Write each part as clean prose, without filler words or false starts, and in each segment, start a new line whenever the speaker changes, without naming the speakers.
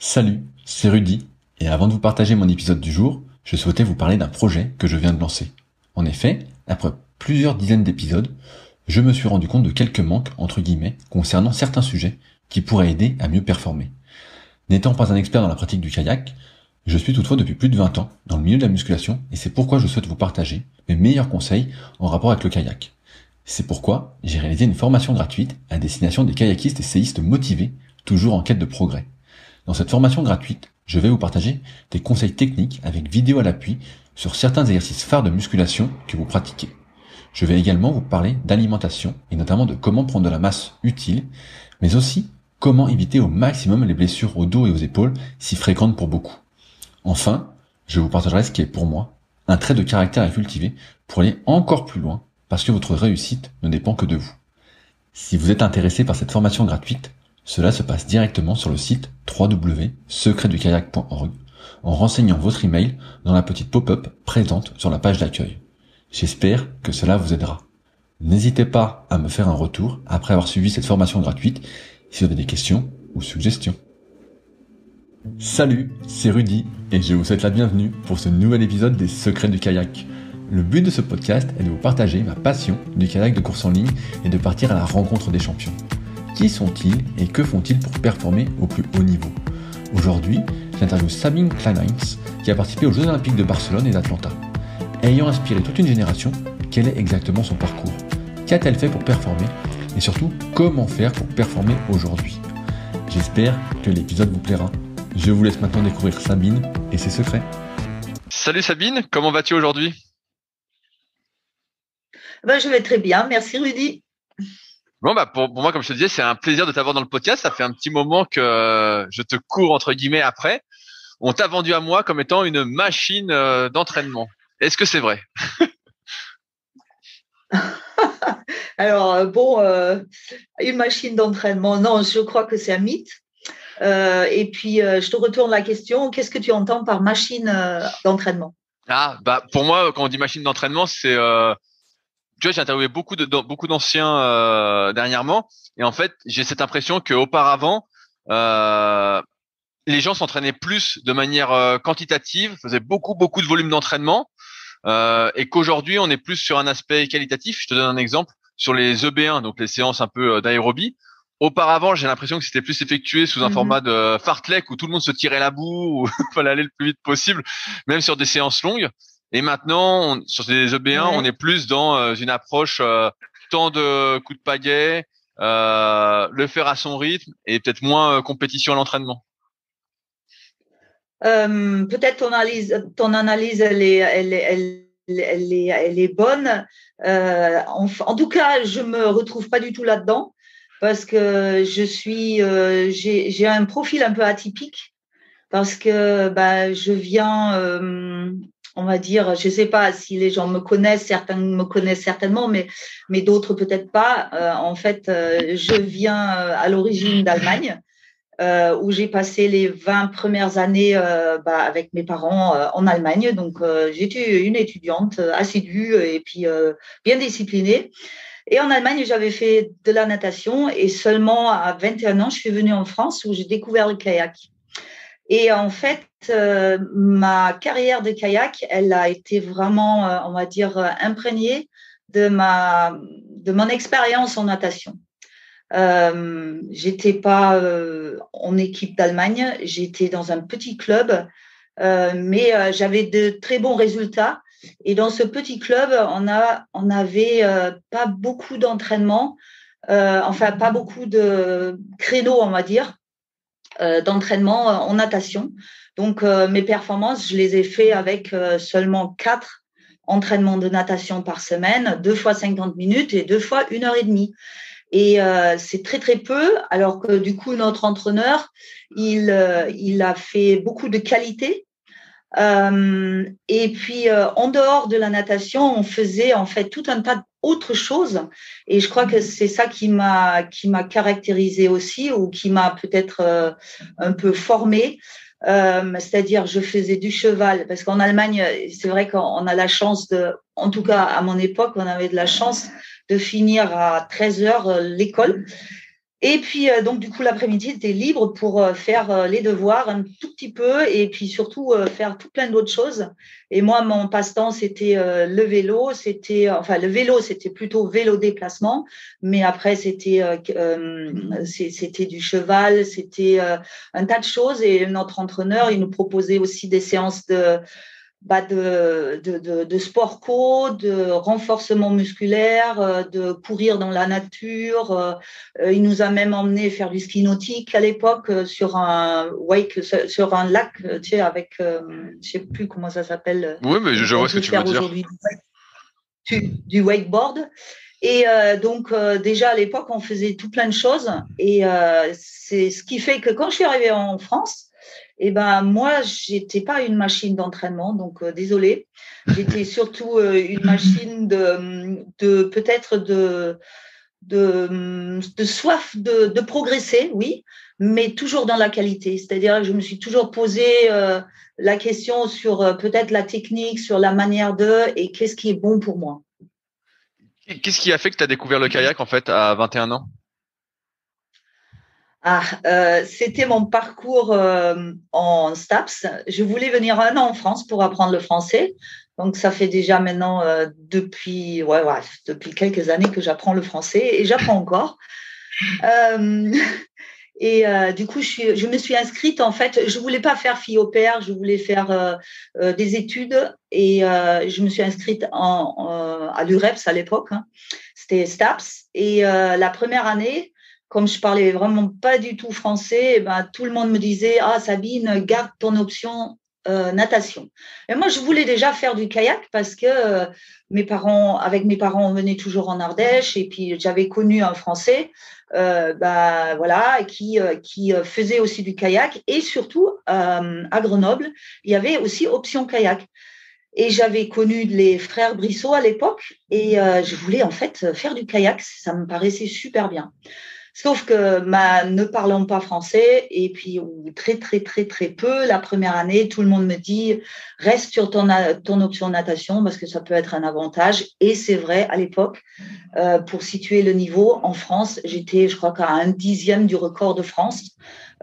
Salut, c'est Rudy, et avant de vous partager mon épisode du jour, je souhaitais vous parler d'un projet que je viens de lancer. En effet, après plusieurs dizaines d'épisodes, je me suis rendu compte de quelques manques, entre guillemets, concernant certains sujets qui pourraient aider à mieux performer. N'étant pas un expert dans la pratique du kayak, je suis toutefois depuis plus de 20 ans dans le milieu de la musculation, et c'est pourquoi je souhaite vous partager mes meilleurs conseils en rapport avec le kayak. C'est pourquoi j'ai réalisé une formation gratuite à destination des kayakistes et séistes motivés, toujours en quête de progrès. Dans cette formation gratuite, je vais vous partager des conseils techniques avec vidéo à l'appui sur certains exercices phares de musculation que vous pratiquez. Je vais également vous parler d'alimentation et notamment de comment prendre de la masse utile, mais aussi comment éviter au maximum les blessures au dos et aux épaules si fréquentes pour beaucoup. Enfin, je vous partagerai ce qui est pour moi un trait de caractère à cultiver pour aller encore plus loin parce que votre réussite ne dépend que de vous. Si vous êtes intéressé par cette formation gratuite, cela se passe directement sur le site www.secretdukayak.org en renseignant votre email dans la petite pop-up présente sur la page d'accueil. J'espère que cela vous aidera. N'hésitez pas à me faire un retour après avoir suivi cette formation gratuite si vous avez des questions ou suggestions. Salut, c'est Rudy et je vous souhaite la bienvenue pour ce nouvel épisode des Secrets du kayak. Le but de ce podcast est de vous partager ma passion du kayak de course en ligne et de partir à la rencontre des champions. Qui sont-ils et que font-ils pour performer au plus haut niveau? Aujourd'hui, j'interviewe Sabine Kleinheinz qui a participé aux Jeux Olympiques de Barcelone et d'Atlanta. Ayant inspiré toute une génération, quel est exactement son parcours? Qu'a-t-elle fait pour performer? Et surtout, comment faire pour performer aujourd'hui? J'espère que l'épisode vous plaira. Je vous laisse maintenant découvrir Sabine et ses secrets.
Salut Sabine, comment vas-tu aujourd'hui?
Je vais très bien, merci Rudy.
Bon pour moi, comme je te disais, c'est un plaisir de t'avoir dans le podcast. Ça fait un petit moment que je te cours entre guillemets après. On t'a vendu à moi comme étant une machine d'entraînement. Est-ce que c'est vrai?
Une machine d'entraînement, non, je crois que c'est un mythe. Je te retourne la question, qu'est-ce que tu entends par machine d'entraînement?
Pour moi, quand on dit machine d'entraînement, c'est tu vois, j'ai interviewé beaucoup d'anciens dernièrement, et en fait, j'ai cette impression qu'auparavant, les gens s'entraînaient plus de manière quantitative, faisaient beaucoup de volume d'entraînement, et qu'aujourd'hui, on est plus sur un aspect qualitatif. Je te donne un exemple sur les EB1, donc les séances un peu d'aérobie. Auparavant, j'ai l'impression que c'était plus effectué sous un format de fartlek où tout le monde se tirait la boue, où il fallait aller le plus vite possible, même sur des séances longues. Et maintenant, sur des EB1, on est plus dans une approche tant de coups de pagaie, le faire à son rythme et peut-être moins compétition à l'entraînement.
Peut-être ton analyse elle est bonne. En tout cas, je me retrouve pas du tout là-dedans parce que j'ai un profil un peu atypique parce que je viens on va dire, je sais pas si les gens me connaissent, certains me connaissent certainement, mais d'autres peut-être pas. Je viens à l'origine d'Allemagne, où j'ai passé les 20 premières années avec mes parents en Allemagne. Donc, j'étais une étudiante assidue et puis bien disciplinée. Et en Allemagne, j'avais fait de la natation et seulement à 21 ans, je suis venue en France où j'ai découvert le kayak. Et en fait, ma carrière de kayak, elle a été vraiment, on va dire, imprégnée de mon expérience en natation. J'étais pas en équipe d'Allemagne, j'étais dans un petit club, mais j'avais de très bons résultats. Et dans ce petit club, on avait pas beaucoup d'entraînement, pas beaucoup de créneaux, on va dire, d'entraînement en natation. Donc, mes performances, je les ai fait avec seulement 4 entraînements de natation par semaine, 2 fois 50 minutes et 2 fois 1h30. Et c'est très, très peu, alors que du coup, notre entraîneur, il a fait beaucoup de qualité. En dehors de la natation, on faisait en fait tout un tas d'autres choses. Et je crois que c'est ça qui m'a caractérisée aussi ou qui m'a peut-être un peu formée. C'est-à-dire, je faisais du cheval parce qu'en Allemagne, c'est vrai qu'on a la chance en tout cas à mon époque, on avait de la chance de finir à 13h l'école. Et puis, donc, du coup, l'après-midi, c'était libre pour faire les devoirs un tout petit peu et puis surtout faire tout plein d'autres choses. Et moi, mon passe-temps, c'était le vélo. Le vélo, c'était plutôt vélo déplacement. Mais après, c'était du cheval, c'était un tas de choses. Et notre entraîneur, il nous proposait aussi des séances de sport co, de renforcement musculaire, de courir dans la nature. Il nous a même emmené faire du ski nautique à l'époque sur un lac, tu sais, avec, je sais plus comment ça s'appelle.
Oui, mais je vois ce que tu veux dire.
Du wakeboard. Et donc déjà à l'époque, on faisait tout plein de choses. Et c'est ce qui fait que quand je suis arrivée en France, eh ben moi, j'étais pas une machine d'entraînement, donc désolée. J'étais surtout une machine peut-être de soif de progresser, oui, mais toujours dans la qualité. C'est-à-dire que je me suis toujours posé la question sur peut-être la technique, sur la manière et qu'est-ce qui est bon pour moi.
Qu'est-ce qui a fait que tu as découvert le kayak en fait à 21 ans?
C'était mon parcours en STAPS. Je voulais venir 1 an en France pour apprendre le français. Donc, ça fait déjà maintenant depuis quelques années que j'apprends le français et j'apprends encore. Du coup, je me suis inscrite, en fait, je voulais pas faire fille au pair, je voulais faire des études et je me suis inscrite à l'UREPS à l'époque, hein. C'était STAPS. Et la première année, comme je parlais vraiment pas du tout français, ben, tout le monde me disait « Ah, Sabine, garde ton option natation ». Et moi, je voulais déjà faire du kayak parce que avec mes parents, on venait toujours en Ardèche et puis j'avais connu un Français qui faisait aussi du kayak. Et surtout, à Grenoble, il y avait aussi Option Kayak. Et j'avais connu les frères Brissot à l'époque et je voulais en fait faire du kayak. Ça me paraissait super bien. Sauf que ne parlant pas français et puis ou très très très très peu la première année, tout le monde me dit reste sur ton option natation parce que ça peut être un avantage. Et c'est vrai à l'époque, pour situer le niveau en France, j'étais je crois qu'à 1/10 du record de France,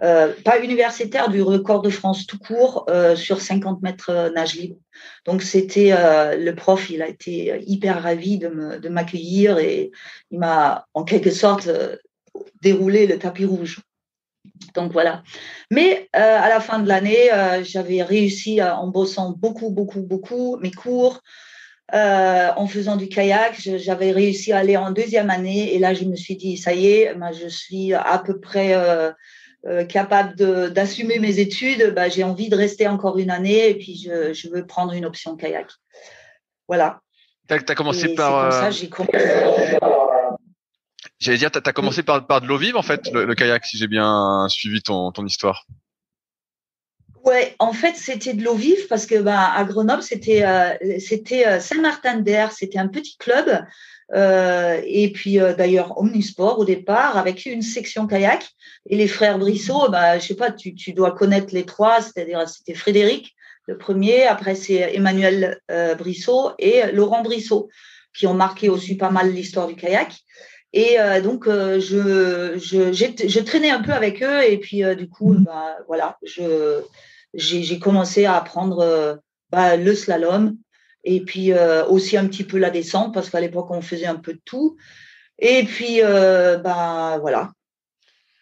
pas universitaire, du record de France tout court sur 50 mètres nage libre. Donc c'était le prof, il a été hyper ravi de m'accueillir et il m'a en quelque sorte dérouler le tapis rouge. Donc voilà. Mais à la fin de l'année, j'avais réussi en bossant beaucoup, beaucoup, beaucoup mes cours, en faisant du kayak. J'avais réussi à aller en 2e année et là, je me suis dit, ça y est, je suis à peu près capable d'assumer mes études. J'ai envie de rester encore 1 année et puis je veux prendre une option kayak. Voilà.
T'as commencé
et
par.
C'est comme ça j'ai commencé.
J'allais dire, t'as commencé par de l'eau vive en fait, le kayak, si j'ai bien suivi ton histoire.
Ouais, en fait, c'était de l'eau vive parce que à Grenoble, c'était Saint-Martin-d'Air, c'était un petit club. Et puis d'ailleurs Omnisport au départ avec une section kayak et les frères Brissot, je sais pas, tu dois connaître les 3, c'est-à-dire c'était Frédéric le premier, après c'est Emmanuel Brissot et Laurent Brissot qui ont marqué aussi pas mal l'histoire du kayak. Et donc je traînais un peu avec eux et puis du coup voilà, j'ai commencé à apprendre le slalom et puis aussi un petit peu la descente parce qu'à l'époque on faisait un peu de tout et puis voilà.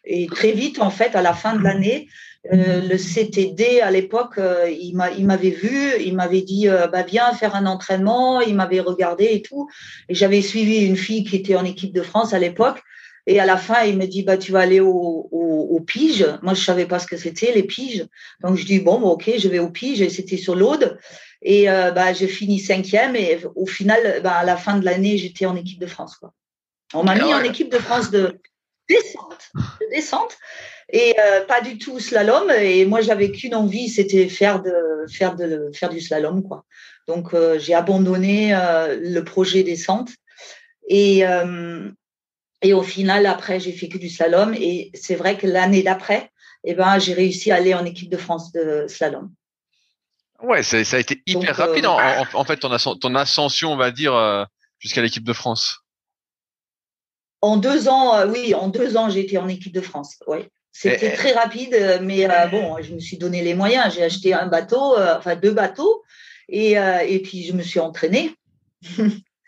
Et très vite en fait à la fin de l'année le CTD à l'époque il m'avait vu, il m'avait dit viens faire un entraînement, il m'avait regardé et tout et j'avais suivi une fille qui était en équipe de France à l'époque. Et à la fin, il me dit, tu vas aller au Pige. Moi, je savais pas ce que c'était, les Piges. Donc, je dis, ok, je vais au Pige. Et c'était sur l'Aude. Et j'ai fini 5e. Et au final, à la fin de l'année, j'étais en équipe de France, quoi. On m'a mis en équipe de France de descente. Et pas du tout slalom. Et moi, j'avais qu'une envie, c'était faire du slalom, quoi. Donc, j'ai abandonné le projet descente. Et au final, après, j'ai fait que du slalom. Et c'est vrai que l'année d'après, j'ai réussi à aller en équipe de France de slalom.
Ouais, ça a été hyper rapide en fait ton ascension, on va dire, jusqu'à l'équipe de France.
En 2 ans, oui, en 2 ans, j'ai été en équipe de France. Ouais. C'était très rapide, mais bon, je me suis donné les moyens. J'ai acheté un bateau, enfin 2 bateaux, et puis je me suis entraînée.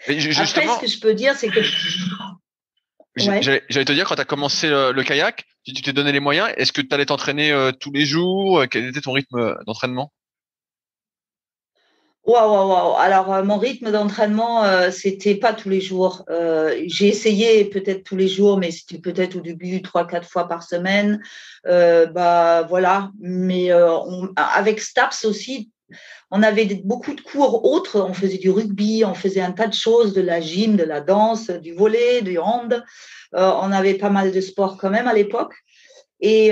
Après, ce que je peux dire, c'est que
ouais. J'allais te dire, quand tu as commencé le kayak, tu t'es donné les moyens. Est-ce que tu allais t'entraîner tous les jours? Quel était ton rythme d'entraînement?
Waouh. Alors, mon rythme d'entraînement, c'était pas tous les jours. J'ai essayé peut-être tous les jours, mais c'était peut-être au début 3-4 fois par semaine. Bah voilà. Mais avec Staps aussi, on avait beaucoup de cours autres. On faisait du rugby, on faisait un tas de choses, de la gym, de la danse, du volley, du hand. On avait pas mal de sports quand même à l'époque. Et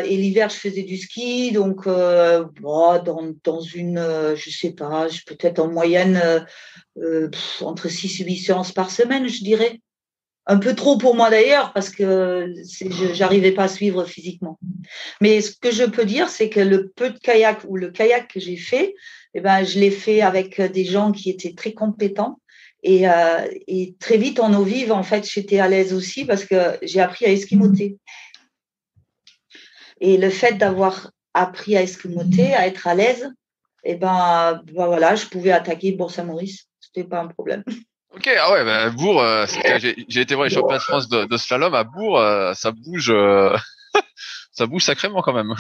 l'hiver, je faisais du ski. Donc, dans une, je sais pas, peut-être en moyenne entre 6 et 8 séances par semaine, je dirais. Un peu trop pour moi d'ailleurs, parce que j'arrivais pas à suivre physiquement. Mais ce que je peux dire, c'est que le peu de kayak ou le kayak que j'ai fait, eh ben, je l'ai fait avec des gens qui étaient très compétents. Et très vite en eau vive, en fait, j'étais à l'aise aussi parce que j'ai appris à esquimoter. Et le fait d'avoir appris à esquimoter, à être à l'aise, eh ben, voilà, je pouvais attaquer Bourg-Saint-Maurice. C'était pas un problème.
Ok, ah ouais, bah, Bourg, j'ai été voir les championnats de France de slalom à Bourg, ça bouge, ça bouge sacrément quand même.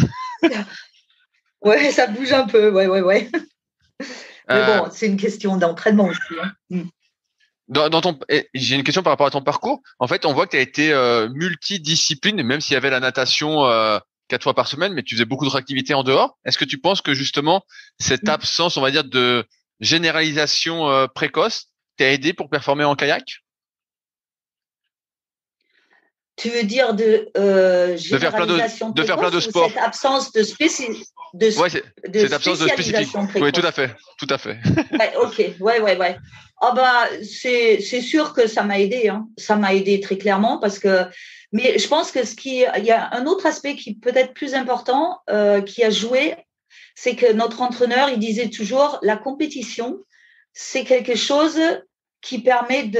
Ouais, ça bouge un peu, ouais. Mais bon, c'est une question d'entraînement aussi. Hein.
J'ai une question par rapport à ton parcours. En fait, on voit que tu as été multidiscipline, même s'il y avait la natation 4 fois par semaine, mais tu faisais beaucoup d'autres activités en dehors. Est-ce que tu penses que justement cette absence, on va dire, de généralisation précoce t'a aidé pour performer en kayak?
Tu veux dire généralisation
de faire plein de sports.
Cette absence de spécialisation précoce.
Oui, tout à fait.
Ouais, ok, ouais. Ah bah, c'est sûr que ça m'a aidé, hein. Ça m'a aidé très clairement parce que, mais je pense que il y a un autre aspect qui est peut-être plus important, qui a joué, c'est que notre entraîneur, il disait toujours, la compétition, c'est quelque chose qui permet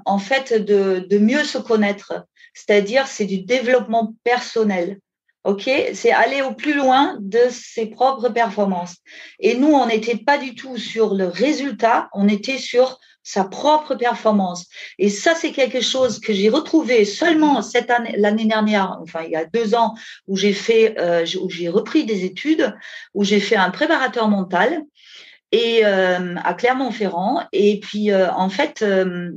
en fait, de mieux se connaître. C'est-à-dire, c'est du développement personnel. OK, c'est aller au plus loin de ses propres performances. Et nous, on n'était pas du tout sur le résultat, on était sur sa propre performance. Et ça, c'est quelque chose que j'ai retrouvé seulement l'année dernière, enfin il y a 2 ans, où j'ai repris des études, où j'ai fait un préparateur mental et à Clermont-Ferrand. Et puis, en fait,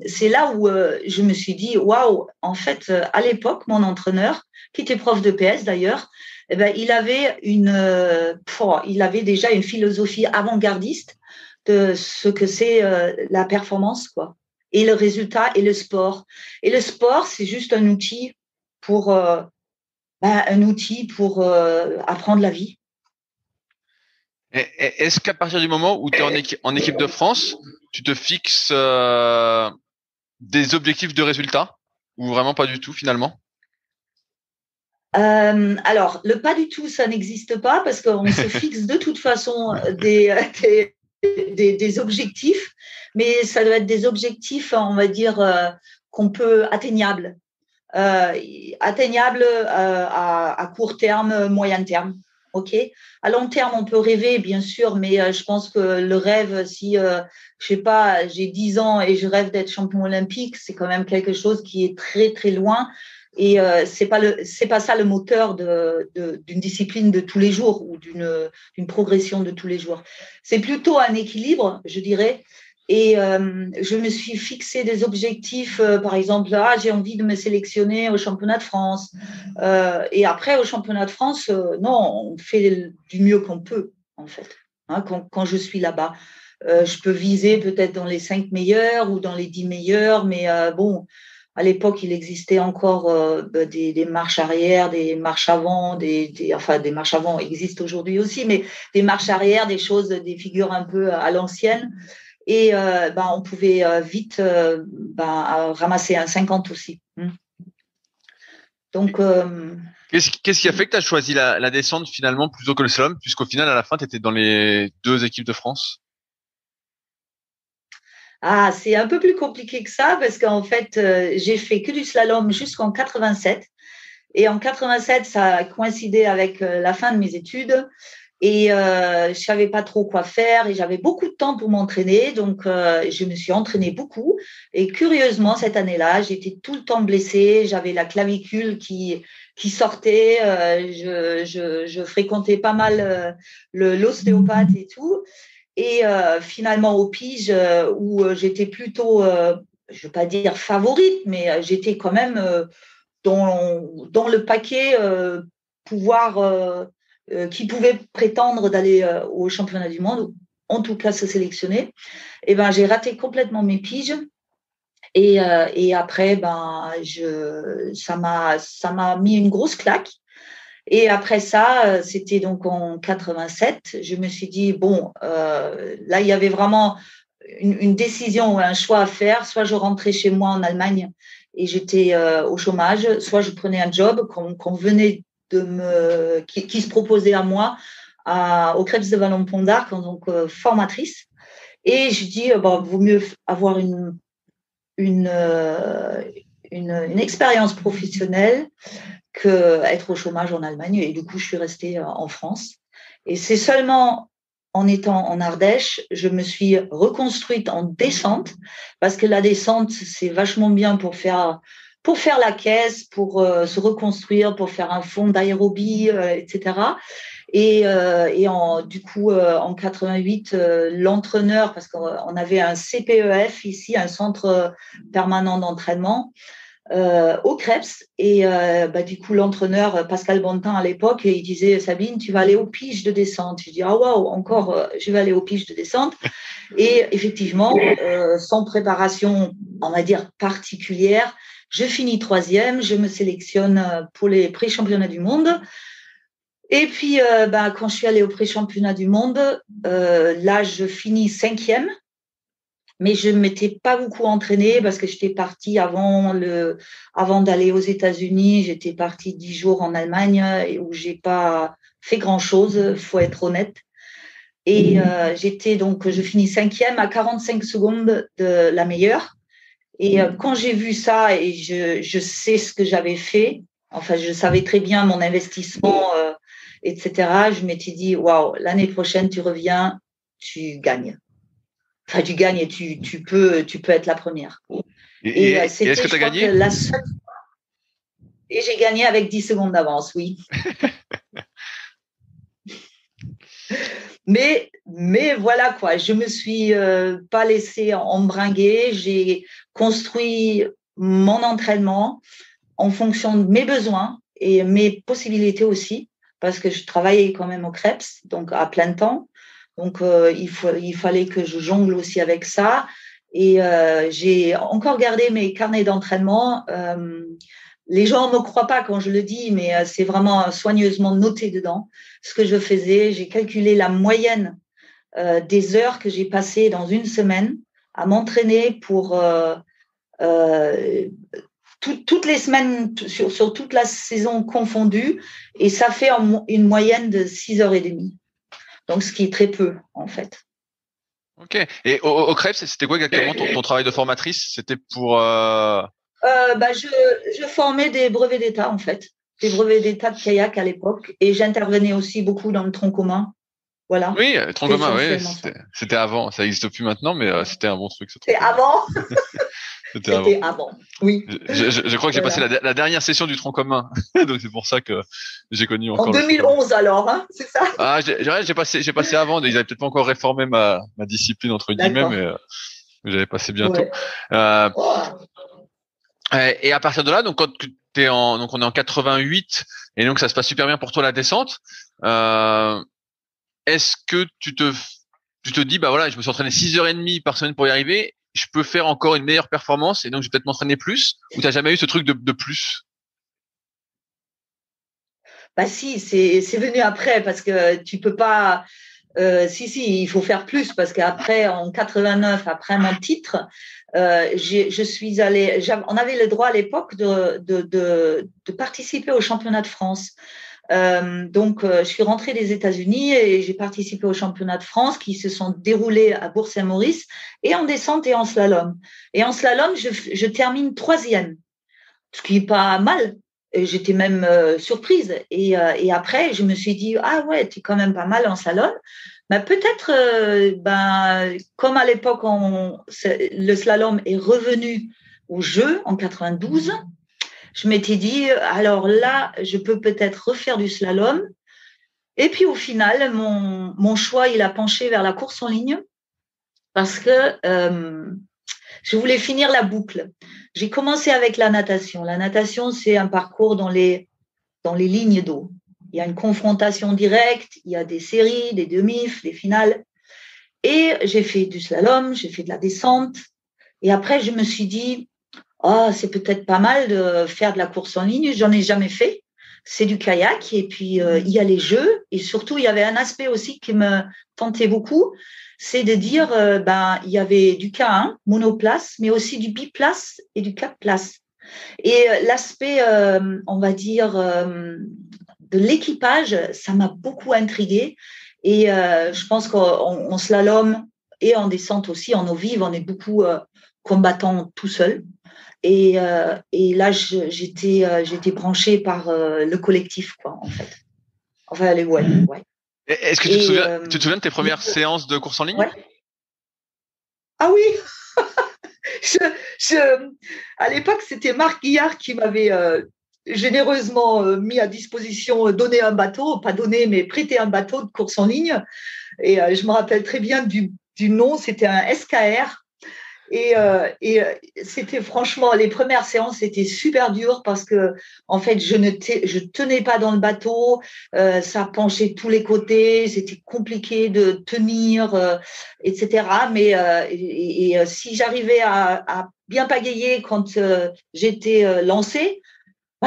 c'est là où je me suis dit, waouh, en fait, à l'époque, mon entraîneur, qui était prof de PS d'ailleurs, eh ben, il avait déjà une philosophie avant-gardiste de ce que c'est la performance, quoi, et le résultat et le sport. Et le sport, c'est juste un outil pour apprendre la vie.
Est-ce qu'à partir du moment où tu es en équipe de France, tu te fixes des objectifs de résultats ou vraiment pas du tout finalement?
Alors, le pas du tout, ça n'existe pas parce qu'on se fixe de toute façon des objectifs, mais ça doit être des objectifs, on va dire, qu'on peut atteignables. Atteignables à court terme, moyen terme. OK. À long terme, on peut rêver, bien sûr, mais je pense que le rêve, si, je sais pas, j'ai 10 ans et je rêve d'être champion olympique, c'est quand même quelque chose qui est très, très loin. Et c'est pas ça le moteur d'une discipline de tous les jours ou d'une progression de tous les jours. C'est plutôt un équilibre, je dirais. Et je me suis fixé des objectifs, par exemple, j'ai envie de me sélectionner au championnat de France. Et après, au championnat de France, non, on fait du mieux qu'on peut, en fait, hein, quand je suis là-bas. Je peux viser peut-être dans les 5 meilleurs ou dans les 10 meilleurs, mais bon, à l'époque, il existait encore des marches arrière, des marches avant, enfin, des marches avant existent aujourd'hui aussi, mais des marches arrière, des figures un peu à l'ancienne. Et on pouvait vite ramasser un 50 aussi. Donc,
qu'est-ce qui a fait que tu as choisi la descente finalement plutôt que le slalom, puisqu'au final, à la fin, tu étais dans les 2 équipes de France?
Ah, c'est un peu plus compliqué que ça parce qu'en fait, j'ai fait que du slalom jusqu'en 87. Et en 87, ça a coïncidé avec la fin de mes études. Et je savais pas trop quoi faire et j'avais beaucoup de temps pour m'entraîner. Donc, je me suis entraînée beaucoup. Et curieusement, cette année-là, j'étais tout le temps blessée. J'avais la clavicule qui sortait. Je fréquentais pas mal l'ostéopathe et tout. Et finalement, au pige, où j'étais plutôt, je ne veux pas dire favorite, mais j'étais quand même dans le paquet qui pouvait prétendre d'aller au championnat du monde, en tout cas se sélectionner. Et ben, j'ai raté complètement mes piges. Et après, ça m'a mis une grosse claque. Et après ça, c'était donc en 87. Je me suis dit, bon, là, il y avait vraiment une décision ou un choix à faire. Soit je rentrais chez moi en Allemagne et j'étais au chômage, soit je prenais un job qu'on venait qui se proposait à moi au Krebs de Wallon-Pont d'Arc, donc formatrice. Et je dis, vaut mieux avoir une expérience professionnelle qu'être au chômage en Allemagne. Et du coup, je suis restée en France. Et c'est seulement en étant en Ardèche, je me suis reconstruite en descente, parce que la descente, c'est vachement bien pour faire la caisse, pour se reconstruire, pour faire un fond d'aérobie, etc. Et du coup, en 88, l'entraîneur, parce qu'on avait un CPEF ici, un centre permanent d'entraînement, au Krebs. Et du coup, l'entraîneur Pascal Bontin à l'époque, il disait, Sabine, tu vas aller au pige de descente. Je dis, ah waouh, encore, je vais aller au pige de descente. Et effectivement, sans préparation, on va dire, particulière, je finis 3e, je me sélectionne pour les pré-championnats du monde. Et puis, quand je suis allée au pré-championnat du monde, là, je finis 5e. Mais je ne m'étais pas beaucoup entraînée parce que j'étais partie avant d'aller aux États-Unis. J'étais partie 10 jours en Allemagne où je n'ai pas fait grand-chose, il faut être honnête. Et je finis 5e à 45 secondes de la meilleure. Et quand j'ai vu ça et je sais ce que j'avais fait, enfin, je savais très bien mon investissement, etc., je m'étais dit, waouh, l'année prochaine, tu reviens, tu gagnes. Enfin, tu gagnes et tu peux être la première.
Et est-ce que tu as gagné ?
Et j'ai gagné avec 10 secondes d'avance, oui. mais voilà quoi, je me suis pas laissée embringuer. J'ai construit mon entraînement en fonction de mes besoins et mes possibilités aussi, parce que je travaillais quand même au Krebs, donc à plein temps. Donc, il fallait que je jongle aussi avec ça. Et j'ai encore gardé mes carnets d'entraînement. Les gens ne me croient pas quand je le dis, mais c'est vraiment soigneusement noté dedans ce que je faisais. J'ai calculé la moyenne des heures que j'ai passées dans une semaine à m'entraîner pour toutes les semaines, sur toute la saison confondue. Et ça fait une moyenne de 6h30. Donc, ce qui est très peu, en fait.
Ok. Et au Krebs, c'était quoi exactement ton travail de formatrice ? C'était pour…
Je formais des brevets d'État, en fait. Des brevets d'État de kayak à l'époque. Et j'intervenais aussi beaucoup dans le tronc commun. Voilà.
Oui, le tronc commun, oui. C'était avant. Ça n'existe plus maintenant, mais c'était un bon truc.
C'était avant.
C'était
avant. Oui.
Je crois que j'ai passé la dernière session du tronc commun. Donc, c'est pour ça que j'ai connu encore.
En 2011, alors, hein, c'est ça?
Ah, j'ai passé avant. Ils avaient peut-être pas encore réformé ma discipline, entre guillemets, mais j'avais passé bientôt. Ouais. Et à partir de là, donc, quand donc, on est en 88, et donc, ça se passe super bien pour toi, la descente. Est-ce que tu te dis, voilà, je me suis entraîné 6h30 par semaine pour y arriver, je peux faire encore une meilleure performance et donc je vais peut-être m'entraîner plus, ou t'as jamais eu ce truc de plus?
Si, c'est venu après parce que tu peux pas. Si, il faut faire plus parce qu'après, en 89, après mon titre, je suis allée. On avait le droit à l'époque de participer au championnat de France. Je suis rentrée des États-Unis et j'ai participé aux championnats de France qui se sont déroulés à Bourg-Saint-Maurice et en descente et en slalom. Et en slalom, je termine 3e, ce qui est pas mal. Et j'étais même surprise. Et après, je me suis dit, ah ouais, tu es quand même pas mal en slalom. Peut-être, comme à l'époque, le slalom est revenu au jeu en 92, je m'étais dit, alors là, je peux peut-être refaire du slalom. Et puis au final, mon choix, il a penché vers la course en ligne parce que je voulais finir la boucle. J'ai commencé avec la natation. La natation, c'est un parcours dans les lignes d'eau. Il y a une confrontation directe, il y a des séries, des demi-finales, des finales. Et j'ai fait du slalom, j'ai fait de la descente. Et après, je me suis dit, c'est peut-être pas mal de faire de la course en ligne. J'en ai jamais fait. C'est du kayak. Et puis, il y a les jeux. Et surtout, il y avait un aspect aussi qui me tentait beaucoup. C'est de dire, il y avait du K1, monoplace, mais aussi du biplace et du 4 places. Et l'aspect, on va dire, de l'équipage, ça m'a beaucoup intriguée. Et je pense qu'en slalom et en descente aussi, en eau vive, on est beaucoup combattant tout seul. Et là, j'étais branchée par le collectif, quoi, en fait. Enfin, ouais.
Est-ce que tu te souviens de tes premières séances de course en ligne?
Ouais. Ah oui. À l'époque, c'était Marc Guillard qui m'avait généreusement mis à disposition, donné un bateau, pas donné, mais prêté un bateau de course en ligne. Et je me rappelle très bien du nom, c'était un SKR. Et c'était franchement, les premières séances, c'était super dur parce que, en fait, je tenais pas dans le bateau, ça penchait de tous les côtés, c'était compliqué de tenir, etc. Mais si j'arrivais à bien pagayer quand j'étais lancée,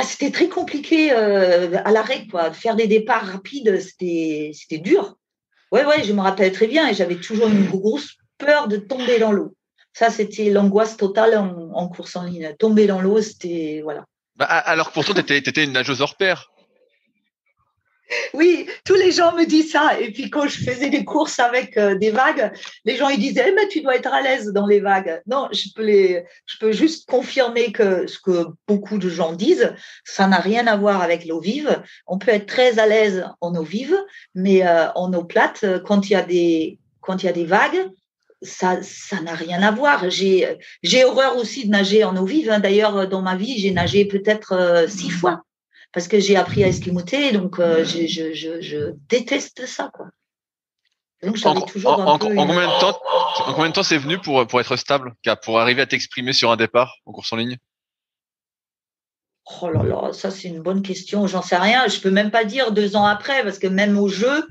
c'était très compliqué à l'arrêt, quoi. Faire des départs rapides, c'était dur. Ouais, je me rappelle très bien et j'avais toujours une grosse peur de tomber dans l'eau. Ça, c'était l'angoisse totale en course en ligne. Tomber dans l'eau, c'était… Voilà.
Alors que pourtant, tu étais une nageuse hors pair.
Oui, tous les gens me disent ça. Et puis, quand je faisais des courses avec des vagues, les gens ils disaient mais tu dois être à l'aise dans les vagues. Non, je peux juste confirmer que ce que beaucoup de gens disent, ça n'a rien à voir avec l'eau vive. On peut être très à l'aise en eau vive, mais en eau plate, quand il y a des vagues, ça n'a rien à voir. J'ai horreur aussi de nager en eau vive. D'ailleurs, dans ma vie, j'ai nagé peut-être 6 fois parce que j'ai appris à esquimoter. Donc, je déteste ça, quoi. Donc, j'avais toujours
en combien de temps c'est venu pour être stable, pour arriver à t'exprimer sur un départ en course en ligne?
Oh là là, ça c'est une bonne question. J'en sais rien. Je peux même pas dire 2 ans après parce que même au jeu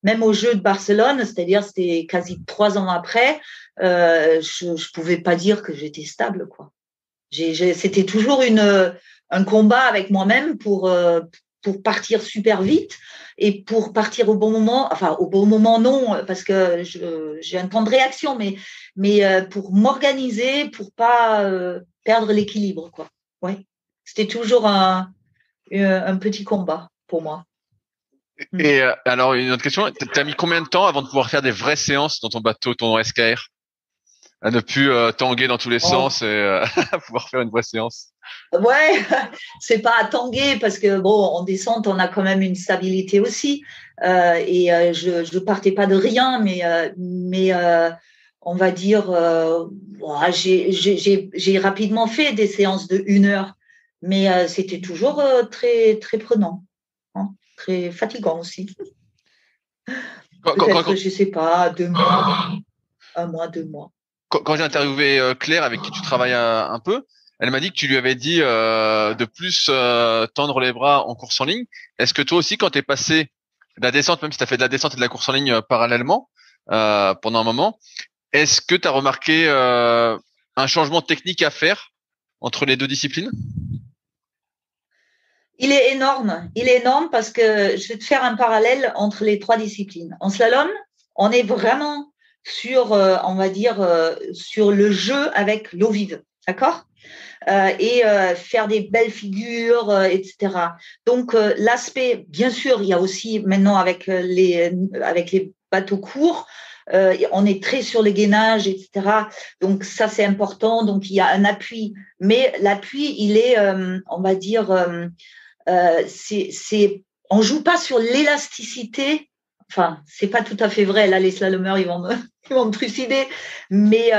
de Barcelone, c'est-à-dire c'était quasi 3 ans après, je pouvais pas dire que j'étais stable, quoi. C'était toujours un combat avec moi-même pour partir super vite et pour partir au bon moment. Enfin, au bon moment non, parce que j'ai un temps de réaction, mais pour m'organiser, pour pas perdre l'équilibre, quoi. Ouais, c'était toujours un petit combat pour moi.
Et alors, une autre question, t'as mis combien de temps avant de pouvoir faire des vraies séances dans ton bateau, ton SKR, à ne plus tanguer dans tous les sens et à pouvoir faire une vraie séance?
Ouais, c'est pas à tanguer parce que bon, en descente, on a quand même une stabilité aussi. Je partais pas de rien, mais on va dire, j'ai rapidement fait des séances de 1 heure, mais c'était toujours très très prenant, hein, très fatigant aussi. Peut-être, je sais pas, 2 mois, 1 mois, 2 mois.
Quand j'ai interviewé Claire, avec qui tu travailles un peu, elle m'a dit que tu lui avais dit de plus tendre les bras en course en ligne. Est-ce que toi aussi, quand tu es passé de la descente, même si tu as fait de la descente et de la course en ligne parallèlement pendant un moment, est-ce que tu as remarqué un changement technique à faire entre les deux disciplines?
Il est énorme parce que je vais te faire un parallèle entre les 3 disciplines. En slalom, on est vraiment sur, on va dire, sur le jeu avec l'eau vive, d'accord? et faire des belles figures, etc. Donc, l'aspect, bien sûr, il y a aussi maintenant avec les bateaux courts, on est très sur le gainage, etc. Donc, ça, c'est important. Donc, il y a un appui. Mais l'appui, il est, on va dire, on joue pas sur l'élasticité. Enfin, c'est pas tout à fait vrai. Là, les slalomeurs, ils vont me trucider. Mais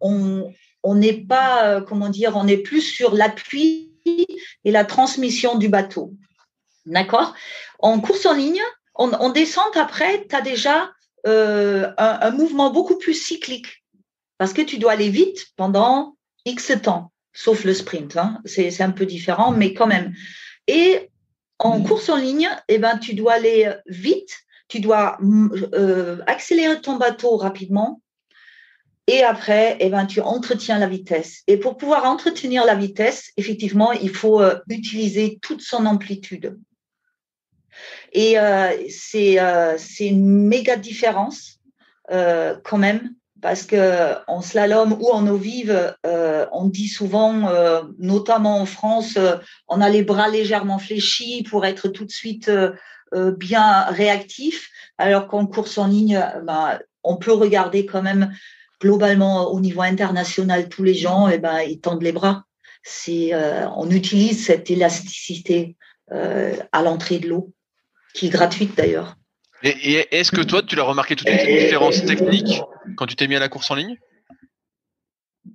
on n'est pas, comment dire, on est plus sur l'appui et la transmission du bateau. D'accord? En course en ligne, en descente, après, tu as déjà un mouvement beaucoup plus cyclique parce que tu dois aller vite pendant X temps, sauf le sprint. Hein. C'est un peu différent, mais quand même. Et en course en ligne, eh ben, tu dois aller vite, tu dois accélérer ton bateau rapidement. Et après, eh ben, tu entretiens la vitesse. Et pour pouvoir entretenir la vitesse, effectivement, il faut utiliser toute son amplitude. Et c'est une méga différence quand même, parce qu'en slalom ou en eau vive, on dit souvent, notamment en France, on a les bras légèrement fléchis pour être tout de suite bien réactif, alors qu'en course en ligne, on peut regarder quand même globalement, au niveau international, tous les gens, ils tendent les bras. On utilise cette élasticité à l'entrée de l'eau, qui est gratuite d'ailleurs.
Et est-ce que toi, tu l'as remarqué tout de suite, une différence technique quand tu t'es mis à la course en ligne?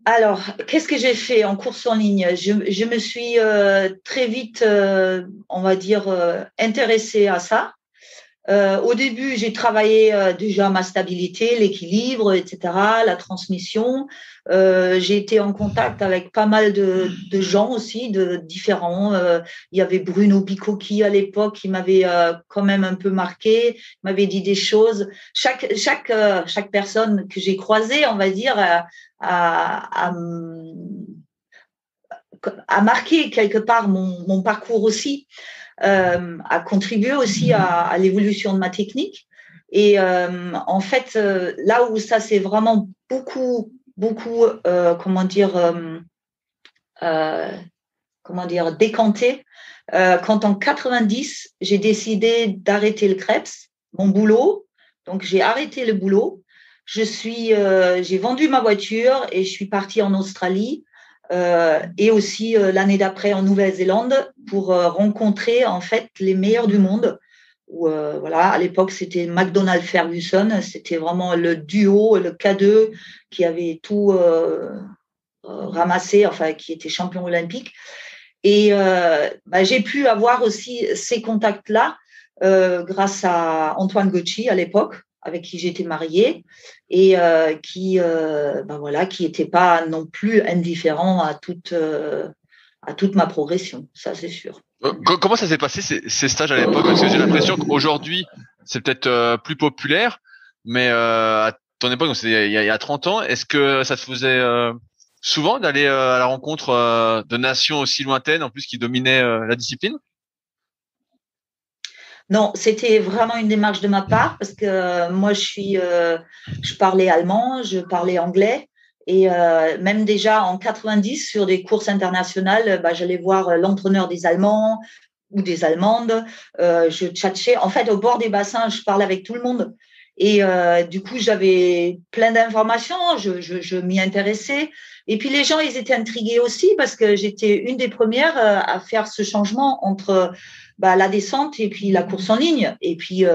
Alors, qu'est-ce que j'ai fait en course en ligne? Je me suis très vite, on va dire, intéressée à ça. Au début, j'ai travaillé déjà ma stabilité, l'équilibre, etc., la transmission. J'ai été en contact avec pas mal de gens aussi, de différents. Il y avait Bruno Bicocchi à l'époque qui m'avait quand même un peu marqué, m'avait dit des choses. Chaque personne que j'ai croisée, on va dire, a marqué quelque part mon parcours aussi. A contribué aussi à l'évolution de ma technique. Et en fait, là où ça s'est vraiment beaucoup, décanté, quand en 90, j'ai décidé d'arrêter le Krebs, mon boulot. Donc, j'ai arrêté le boulot. J'ai vendu ma voiture et je suis partie en Australie. Et aussi l'année d'après en Nouvelle-Zélande pour rencontrer en fait les meilleurs du monde. Voilà, à l'époque c'était McDonald Ferguson, c'était vraiment le duo, le K2 qui avait tout ramassé, enfin qui était champion olympique. Et j'ai pu avoir aussi ces contacts-là grâce à Antoine Gauchy à l'époque, avec qui j'étais mariée et qui n'était pas non plus indifférent à toute ma progression, ça c'est sûr.
Comment ça s'est passé ces stages à l'époque? Parce que j'ai l'impression qu'aujourd'hui c'est peut-être plus populaire, mais à ton époque, donc il y a 30 ans, est-ce que ça te faisait souvent d'aller à la rencontre de nations aussi lointaines, en plus qui dominaient la discipline?
Non, c'était vraiment une démarche de ma part parce que moi, je parlais allemand, je parlais anglais et même déjà en 90 sur des courses internationales, j'allais voir l'entraîneur des Allemands ou des Allemandes. Je tchatchais. En fait, au bord des bassins, je parlais avec tout le monde et du coup, j'avais plein d'informations. Je m'y intéressais. Et puis les gens, ils étaient intrigués aussi parce que j'étais une des premières à faire ce changement entre la descente et puis la course en ligne. Et puis,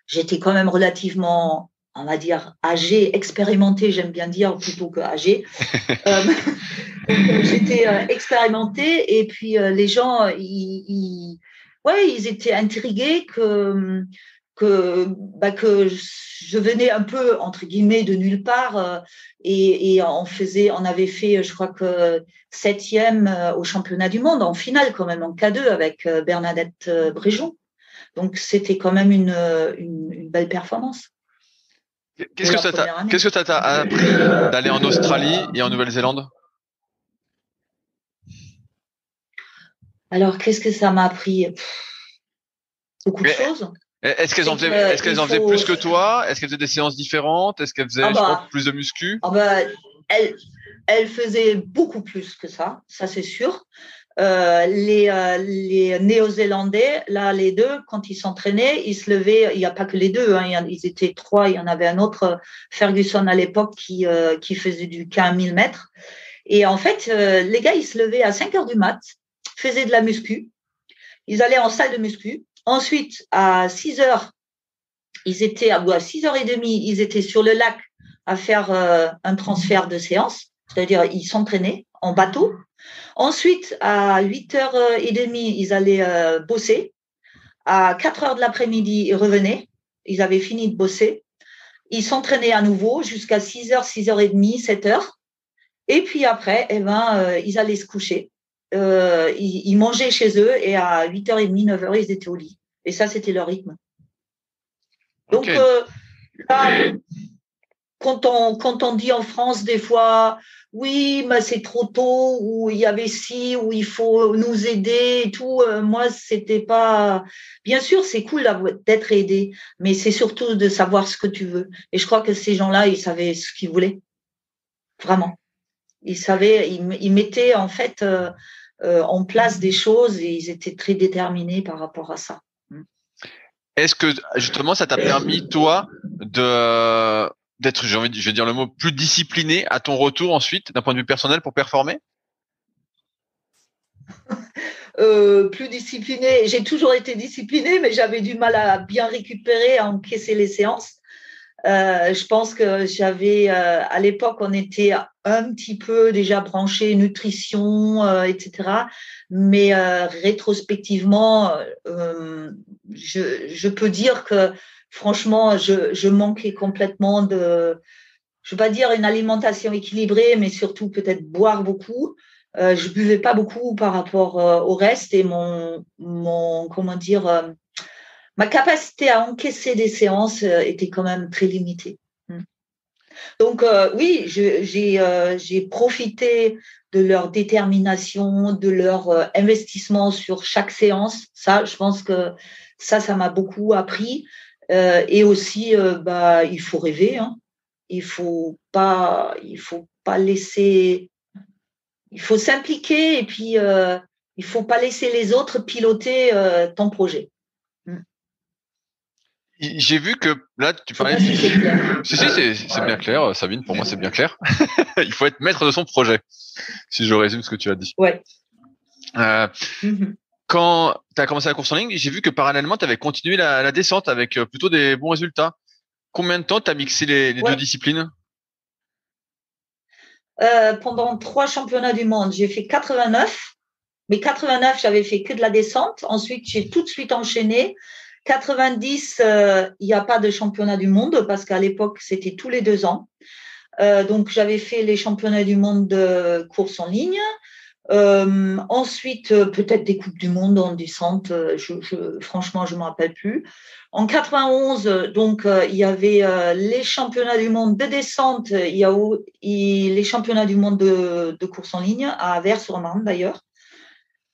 j'étais quand même relativement, on va dire, âgée, expérimentée, j'aime bien dire, plutôt que âgée. J'étais expérimentée et puis les gens, ils étaient intrigués que je venais un peu, entre guillemets, de nulle part et on avait fait, je crois que 7e au championnat du monde, en finale quand même, en K2 avec Bernadette Bréjon. Donc, c'était quand même une belle performance.
Qu'est-ce que ça t'a appris d'aller en Australie et en Nouvelle-Zélande?
Alors, qu'est-ce que ça m'a appris? Beaucoup de choses.
Est-ce qu'elles en faisaient plus que toi? Est-ce qu'elles faisaient des séances différentes? Est-ce qu'elles faisaient plus de muscu?
elle faisait beaucoup plus que ça c'est sûr. Les Néo-Zélandais, là, les deux, quand ils s'entraînaient, ils se levaient. Il n'y a pas que les deux, hein, ils étaient trois. Il y en avait un autre, Ferguson à l'époque, qui faisait du 15 000 mètres. Et en fait, les gars, ils se levaient à 5 heures du mat, faisaient de la muscu. Ils allaient en salle de muscu. Ensuite, à 6 heures, à 6h30, ils étaient sur le lac à faire un transfert de séance, c'est-à-dire ils s'entraînaient en bateau. Ensuite, à 8h30, ils allaient bosser. À 4h de l'après-midi, ils revenaient. Ils avaient fini de bosser. Ils s'entraînaient à nouveau jusqu'à 6h, 6h30, 7h. Et puis après, ils allaient se coucher. Ils mangeaient chez eux et à 8h30, 9h, ils étaient au lit. Et ça, c'était leur rythme. Donc, là, quand on dit en France des fois, oui, mais c'est trop tôt, ou il y avait ci, ou il faut nous aider et tout, moi, c'était pas… Bien sûr, c'est cool d'être aidé, mais c'est surtout de savoir ce que tu veux. Et je crois que ces gens-là, ils savaient ce qu'ils voulaient. Vraiment. Ils savaient, ils mettaient en fait en place des choses et ils étaient très déterminés par rapport à ça.
Est-ce que justement ça t'a permis toi d'être, je vais dire le mot, plus discipliné à ton retour ensuite d'un point de vue personnel pour performer?
Plus discipliné. J'ai toujours été disciplinée, mais j'avais du mal à bien récupérer, à encaisser les séances. Je pense que j'avais, à l'époque, on était un petit peu déjà branché nutrition, etc. Mais rétrospectivement, je peux dire que franchement, je manquais complètement de, je ne veux pas dire une alimentation équilibrée, mais surtout peut-être boire beaucoup. Je buvais pas beaucoup par rapport au reste et ma capacité à encaisser des séances était quand même très limitée. Donc oui, j'ai profité de leur détermination, de leur investissement sur chaque séance. Ça, je pense que ça m'a beaucoup appris. Et aussi, il faut rêver. Hein. Il faut pas laisser. Il faut s'impliquer et puis il faut pas laisser les autres piloter ton projet.
J'ai vu que là, tu parlais. Si, c'est bien clair, Sabine. Pour moi, c'est bien clair. Il faut être maître de son projet. Si je résume ce que tu as dit.
Ouais.
Quand tu as commencé la course en ligne, j'ai vu que parallèlement, tu avais continué la descente avec plutôt des bons résultats. Combien de temps tu as mixé les deux disciplines?
Pendant 3 championnats du monde, j'ai fait 89. Mais 89, j'avais fait que de la descente. Ensuite, j'ai tout de suite enchaîné. 90, il n'y a pas de championnat du monde parce qu'à l'époque, c'était tous les 2 ans. Donc, j'avais fait les championnats du monde de course en ligne. Ensuite, peut-être des coupes du monde en descente. Franchement, je ne me rappelle plus. En 91, donc, il y avait les championnats du monde de descente. Il y a les championnats du monde de course en ligne à Avers-sur-Marne, d'ailleurs.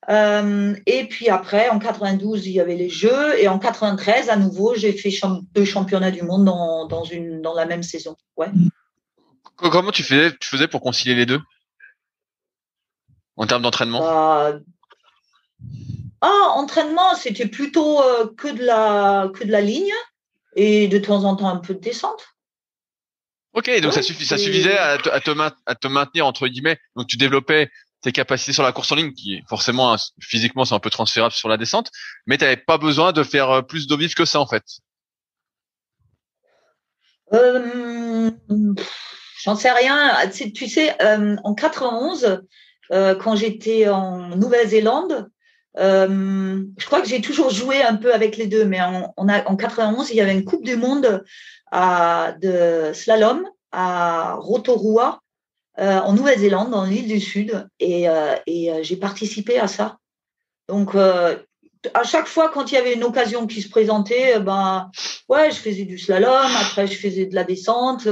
Et puis après, en 92, il y avait les Jeux. Et en 93, à nouveau, j'ai fait 2 championnats du monde dans la même saison. Ouais.
Comment tu faisais pour concilier les deux en termes d'entraînement?
Entraînement, c'était plutôt que de la ligne et de temps en temps un peu de descente.
Ok, donc ça suffisait à te maintenir entre guillemets. Donc tu développais tes capacités sur la course en ligne, qui forcément physiquement c'est un peu transférable sur la descente, mais tu n'avais pas besoin de faire plus d'eau vive que ça en fait.
J'en sais rien. Tu sais, en 91, quand j'étais en Nouvelle-Zélande, je crois que j'ai toujours joué un peu avec les deux, mais en 91, il y avait une Coupe du Monde de slalom à Rotorua, en Nouvelle-Zélande, dans l'île du Sud, et j'ai participé à ça. Donc, à chaque fois, quand il y avait une occasion qui se présentait, je faisais du slalom, après je faisais de la descente,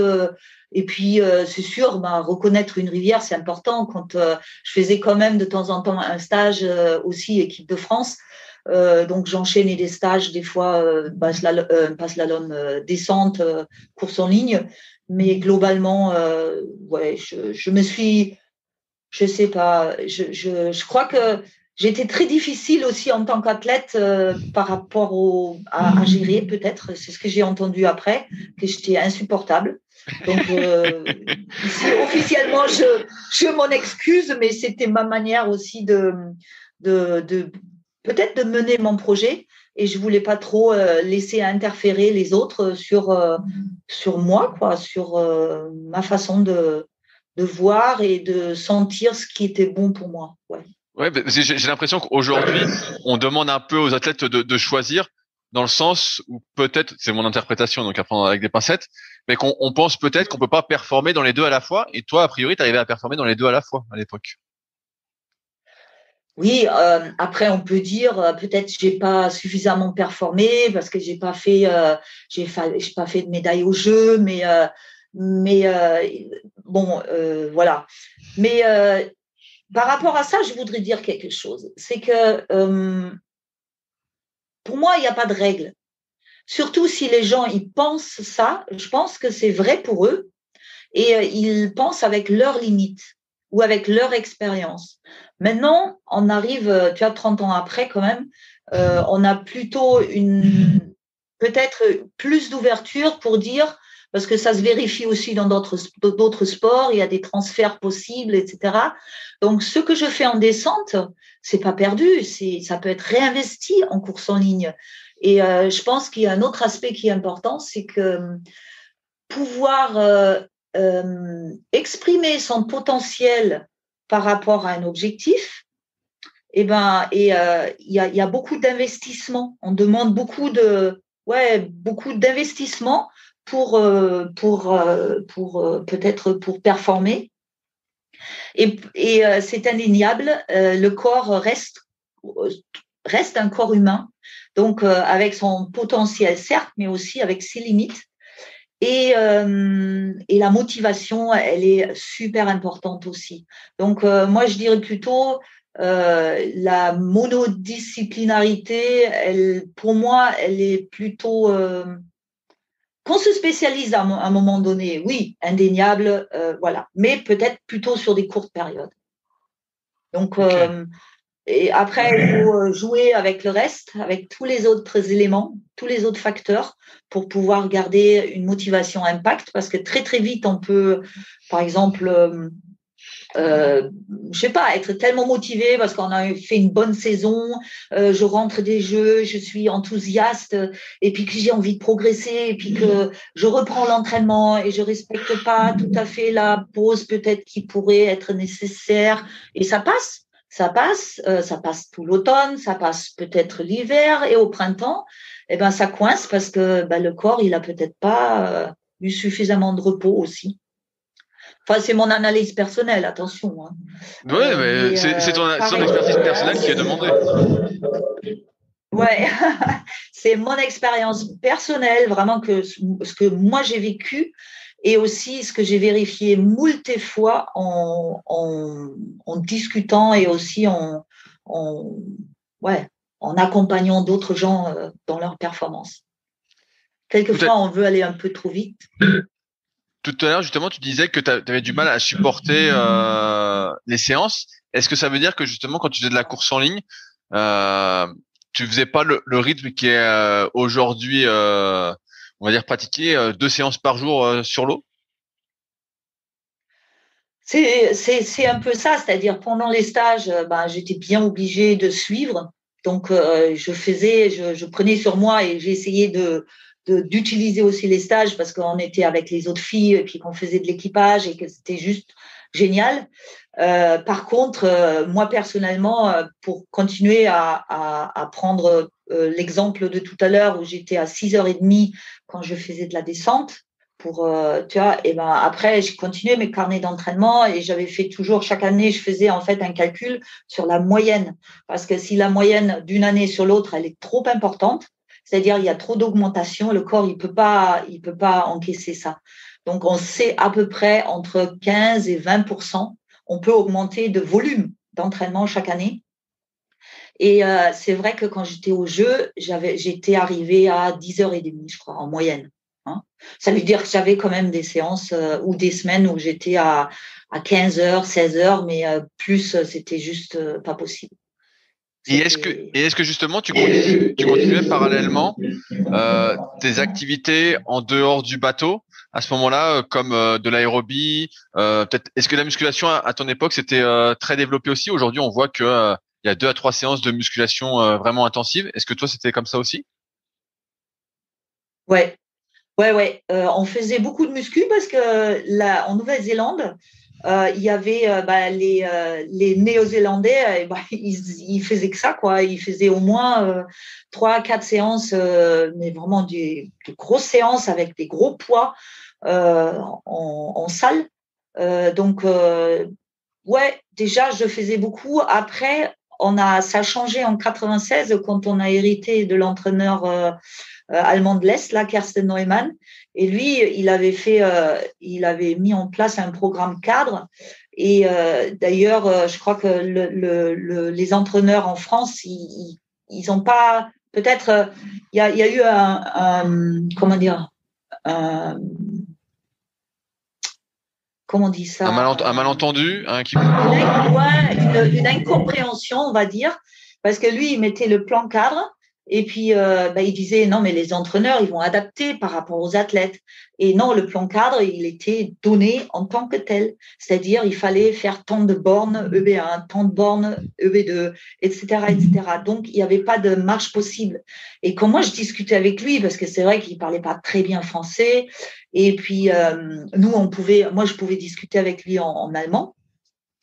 et puis c'est sûr, reconnaître une rivière, c'est important. Quand je faisais quand même de temps en temps un stage aussi équipe de France, Donc, j'enchaînais des stages, des fois, pas slalom, descente, course en ligne. Mais globalement, ouais, je sais pas, je crois que j'étais très difficile aussi en tant qu'athlète par rapport à gérer, peut-être. C'est ce que j'ai entendu après, que j'étais insupportable. Donc, ici, officiellement, je m'en excuse, mais c'était ma manière aussi de peut-être de mener mon projet. Et je voulais pas trop laisser interférer les autres sur moi, quoi, sur ma façon de voir et de sentir ce qui était bon pour moi. Ouais.
Ouais, j'ai l'impression qu'aujourd'hui, on demande un peu aux athlètes de choisir, dans le sens où peut-être, c'est mon interprétation, donc à prendre avec des pincettes, mais qu'on pense peut-être qu'on peut pas performer dans les deux à la fois. Et toi, a priori, tu arrivais à performer dans les deux à la fois à l'époque.
Oui, après on peut dire peut-être j'ai pas suffisamment performé parce que j'ai pas fait de médaille au jeu, mais bon voilà. Mais par rapport à ça, je voudrais dire quelque chose. C'est que pour moi, il n'y a pas de règle. Surtout si les gens ils pensent ça, je pense que c'est vrai pour eux et ils pensent avec leurs limites ou avec leur expérience. Maintenant, on arrive, tu vois, 30 ans après quand même, on a plutôt peut-être plus d'ouverture pour dire, parce que ça se vérifie aussi dans d'autres sports, il y a des transferts possibles, etc. Donc, ce que je fais en descente, c'est pas perdu, ça peut être réinvesti en course en ligne. Et je pense qu'il y a un autre aspect qui est important, c'est que pouvoir exprimer son potentiel par rapport à un objectif, il y a beaucoup d'investissement. On demande beaucoup d'investissement pour peut-être pour performer. Et c'est indéniable, le corps reste un corps humain, donc avec son potentiel certes, mais aussi avec ses limites. Et la motivation, elle est super importante aussi. Donc, moi, je dirais plutôt la monodisciplinarité, pour moi, elle est plutôt… qu'on se spécialise à un moment donné, oui, indéniable, voilà. Mais peut-être plutôt sur des courtes périodes. Donc, okay. Et après, il faut jouer avec le reste, avec tous les autres éléments, tous les autres facteurs pour pouvoir garder une motivation impact parce que très, très vite, on peut, par exemple, je sais pas, être tellement motivé parce qu'on a fait une bonne saison, je rentre des jeux, je suis enthousiaste et puis que j'ai envie de progresser et puis que je reprends l'entraînement et je respecte pas tout à fait la pause peut-être qui pourrait être nécessaire et ça passe tout l'automne, ça passe peut-être l'hiver et au printemps, eh ben ça coince parce que le corps il a peut-être pas eu suffisamment de repos aussi. Enfin, c'est mon analyse personnelle, attention. Hein.
Oui, mais c'est ton expertise personnelle qui est demandée.
Ouais, c'est mon expérience personnelle, vraiment ce que moi j'ai vécu et aussi ce que j'ai vérifié moult fois en discutant et aussi en accompagnant d'autres gens dans leur performance. Quelquefois, on veut aller un peu trop vite.
Tout à l'heure, justement, tu disais que tu avais du mal à supporter les séances. Est-ce que ça veut dire que justement, quand tu faisais de la course en ligne, tu faisais pas le rythme qui est aujourd'hui, on va dire, pratiqué 2 séances par jour sur l'eau?
C'est un peu ça, c'est-à-dire pendant les stages, j'étais bien obligée de suivre. Donc, je prenais sur moi et j'ai essayé d'utiliser aussi les stages parce qu'on était avec les autres filles et puis qu'on faisait de l'équipage et que c'était juste génial. Par contre, moi personnellement, pour continuer à prendre l'exemple de tout à l'heure où j'étais à 6h30 quand je faisais de la descente, après j'ai continué mes carnets d'entraînement et j'avais fait toujours chaque année, je faisais en fait un calcul sur la moyenne parce que si la moyenne d'une année sur l'autre elle est trop importante, c'est-à-dire il y a trop d'augmentation, le corps il peut pas encaisser ça. Donc on sait à peu près entre 15 et 20%, on peut augmenter de volume d'entraînement chaque année. Et c'est vrai que quand j'étais au jeu, j'étais arrivée à 10h30, je crois, en moyenne. Hein. Ça veut dire que j'avais quand même des séances ou des semaines où j'étais à 15h, 16h, mais plus, c'était juste pas possible.
Et est-ce que justement tu continuais parallèlement tes activités en dehors du bateau à ce moment-là, comme de l'aérobie, peut-être est-ce que la musculation à ton époque c'était très développé aussi? Aujourd'hui, on voit que il y a 2 à 3 séances de musculation vraiment intensives. Est-ce que toi c'était comme ça aussi?
Ouais, ouais. On faisait beaucoup de muscu parce que là, en Nouvelle-Zélande, il y avait les Néo-Zélandais, ils faisaient que ça, quoi. Ils faisaient au moins 3 à 4 séances, mais vraiment de grosses séances avec des gros poids en salle. Donc, ouais, déjà, je faisais beaucoup. Après, ça a changé en 96 quand on a hérité de l'entraîneur allemand de l'Est, là, Kersten Neumann. Et lui, il avait mis en place un programme cadre. Et d'ailleurs, je crois que les entraîneurs en France, ils ont pas. Peut-être, il y a eu comment dire, comment on dit ça,
un malentendu,
une incompréhension, on va dire, parce que lui, il mettait le plan cadre. Et puis, il disait, non, mais les entraîneurs, ils vont adapter par rapport aux athlètes. Et non, le plan cadre, il était donné en tant que tel. C'est-à-dire, il fallait faire tant de bornes EB1, tant de bornes EB2, etc., etc. Donc, il n'y avait pas de marche possible. Et quand moi, je discutais avec lui, parce que c'est vrai qu'il ne parlait pas très bien français, et puis, moi, je pouvais discuter avec lui en allemand.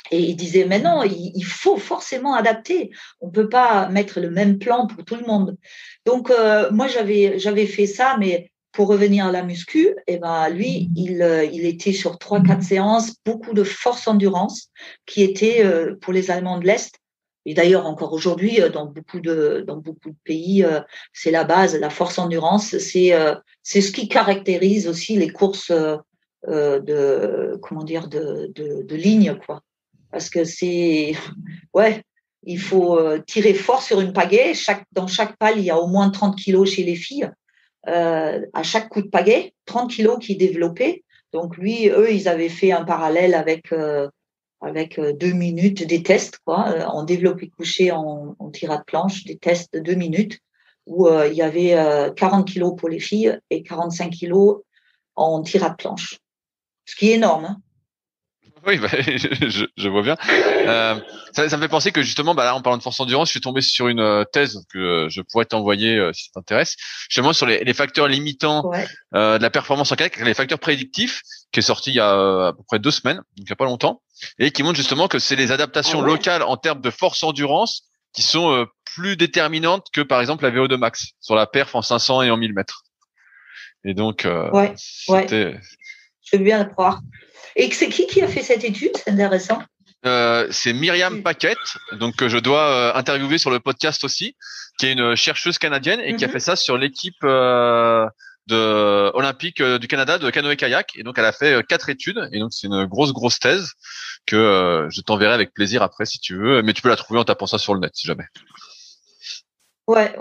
Et il disait, mais non, il faut forcément adapter. On ne peut pas mettre le même plan pour tout le monde. Donc, moi, j'avais fait ça, mais pour revenir à la muscu, lui, il était sur 3 à 4 séances, beaucoup de force endurance qui était pour les Allemands de l'Est. Et d'ailleurs, encore aujourd'hui, dans beaucoup de pays, c'est la base, la force endurance. C'est ce qui caractérise aussi les courses de ligne, quoi. Parce que il faut tirer fort sur une pagaie. Dans chaque palle, il y a au moins 30 kilos chez les filles. À chaque coup de pagaie, 30 kilos qui est développé. Donc eux, ils avaient fait un parallèle avec 2 minutes des tests, quoi, en développé couché, en tirade planche, des tests de 2 minutes, où il y avait 40 kilos pour les filles et 45 kilos en tirade planche. Ce qui est énorme, hein.
Oui, je vois bien. Ça me fait penser que justement, là, en parlant de force endurance, je suis tombé sur une thèse que je pourrais t'envoyer si ça t'intéresse, justement sur les facteurs limitants de la performance en kayak, les facteurs prédictifs, qui est sorti il y a à peu près 2 semaines, donc il y a pas longtemps, et qui montre justement que c'est les adaptations locales en termes de force endurance qui sont plus déterminantes que par exemple la VO2 max sur la perf en 500 et en 1000 mètres. Et donc,
je veux bien le croire. Et c'est qui a fait cette étude? C'est intéressant.
C'est Myriam Paquette, donc que je dois interviewer sur le podcast aussi, qui est une chercheuse canadienne et qui a fait ça sur l'équipe olympique du Canada de canoë-kayak. Et donc elle a fait 4 études et donc c'est une grosse thèse que je t'enverrai avec plaisir après si tu veux, mais tu peux la trouver en tapant ça sur le net si jamais.
Ouais,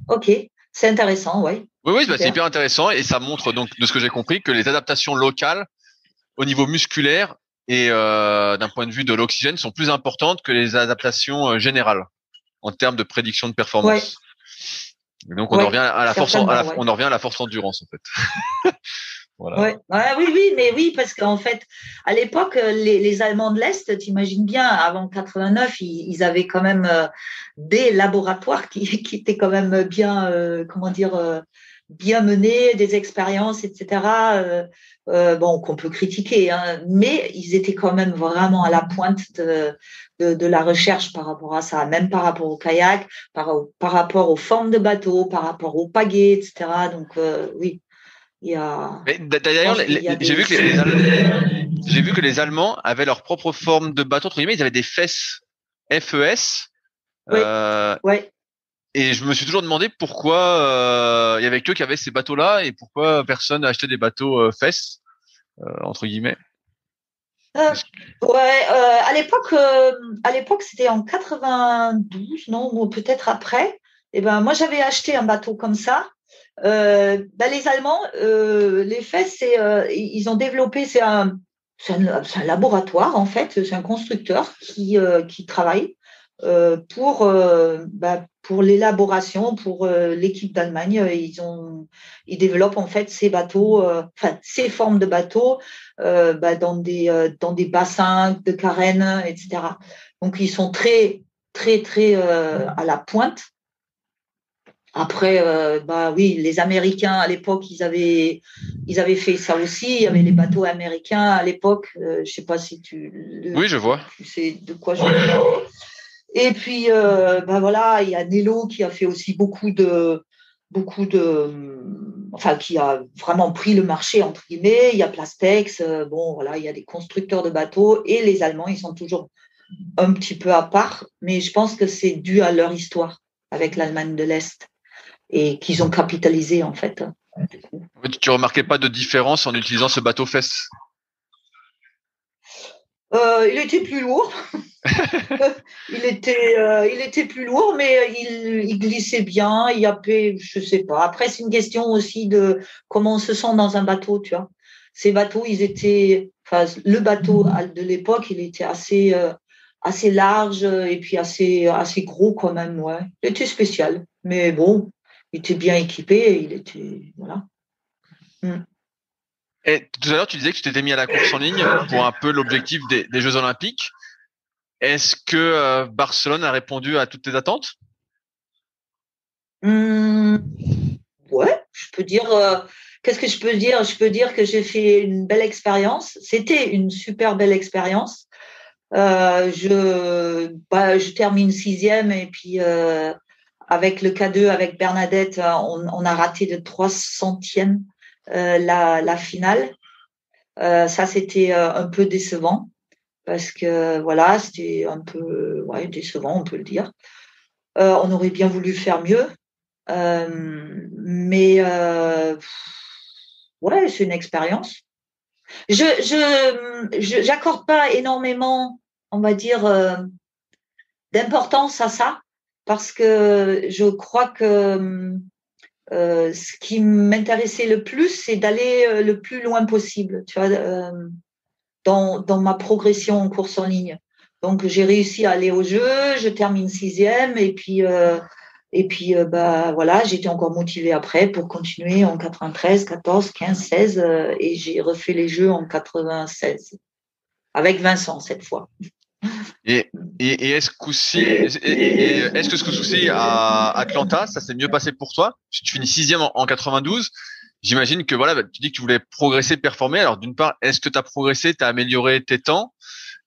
ok, c'est intéressant, ouais.
Oui, c'est hyper intéressant et ça montre donc de ce que j'ai compris que les adaptations locales au niveau musculaire et d'un point de vue de l'oxygène sont plus importantes que les adaptations générales en termes de prédiction de performance. Et donc on en revient à la force, on en revient à la force endurance en fait.
Voilà. Oui, parce qu'en fait, à l'époque, les Allemands de l'Est, t'imagines bien, avant 89, ils avaient quand même des laboratoires qui étaient quand même bien, bien menés, des expériences, etc. Qu'on peut critiquer, hein, mais ils étaient quand même vraiment à la pointe de la recherche par rapport à ça, même par rapport au kayak, par rapport aux formes de bateaux, par rapport aux pagaies, etc. Donc, oui.
D'ailleurs, j'ai vu que les Allemands avaient leur propre forme de bateau, entre guillemets, ils avaient des fesses FES. Et je me suis toujours demandé pourquoi il y avait qu'eux qui avaient ces bateaux-là et pourquoi personne n'a acheté des bateaux fesses, entre guillemets.
Euh, ouais, à l'époque, c'était en 92, non, ou peut-être après. Et ben, moi, j'avais acheté un bateau comme ça. Les Allemands, l'effet, ils ont développé, c'est un laboratoire en fait, c'est un constructeur qui travaille pour l'élaboration, pour l'équipe d'Allemagne. Ils développent en fait ces bateaux, ces formes de bateaux dans des bassins de carène, etc. Donc ils sont très très très à la pointe. Après, oui, les Américains à l'époque, ils avaient fait ça aussi. Il y avait les bateaux américains à l'époque. Je ne sais pas si
Oui, je vois.
tu sais de quoi je parle. Et puis, voilà, il y a Nello qui a fait aussi enfin, qui a vraiment pris le marché entre guillemets. Il y a Plastex. Bon, voilà, il y a des constructeurs de bateaux et les Allemands, ils sont toujours un petit peu à part, mais je pense que c'est dû à leur histoire avec l'Allemagne de l'Est et qu'ils ont capitalisé en fait.
Tu remarquais pas de différence en utilisant ce bateau fesse?
Il était plus lourd. il était plus lourd, mais il glissait bien. Il y avait, je sais pas. Après, c'est une question aussi de comment on se sent dans un bateau, tu vois. Ces bateaux, le bateau de l'époque, il était assez large et puis assez gros quand même, ouais. Il était spécial, mais bon, il était bien équipé. Il était, voilà.
Et tout à l'heure, tu disais que tu t'étais mis à la course en ligne pour un peu l'objectif des Jeux Olympiques. Est-ce que Barcelone a répondu à toutes tes attentes?
Ouais, je peux dire. Qu'est-ce que je peux dire? Je peux dire que j'ai fait une belle expérience. C'était une super belle expérience. Je termine 6e et puis avec le K2, avec Bernadette, on a raté de 300e la finale. Ça, c'était un peu décevant parce que voilà, c'était un peu décevant, on peut le dire. On aurait bien voulu faire mieux, mais ouais, c'est une expérience. J'accorde pas énormément, on va dire, d'importance à ça parce que je crois que ce qui m'intéressait le plus, c'est d'aller le plus loin possible, tu vois, dans ma progression en course en ligne. Donc, j'ai réussi à aller au jeu, je termine 6e et puis voilà, j'étais encore motivée après pour continuer en 93, 14, 15, 16 et j'ai refait les jeux en 96 avec Vincent cette fois.
Et est-ce est-ce que ce coup-ci à Atlanta, ça s'est mieux passé pour toi? Tu finis 6e en 92. J'imagine que voilà, tu dis que tu voulais progresser, performer. Alors d'une part, est-ce que tu as progressé, tu as amélioré tes temps?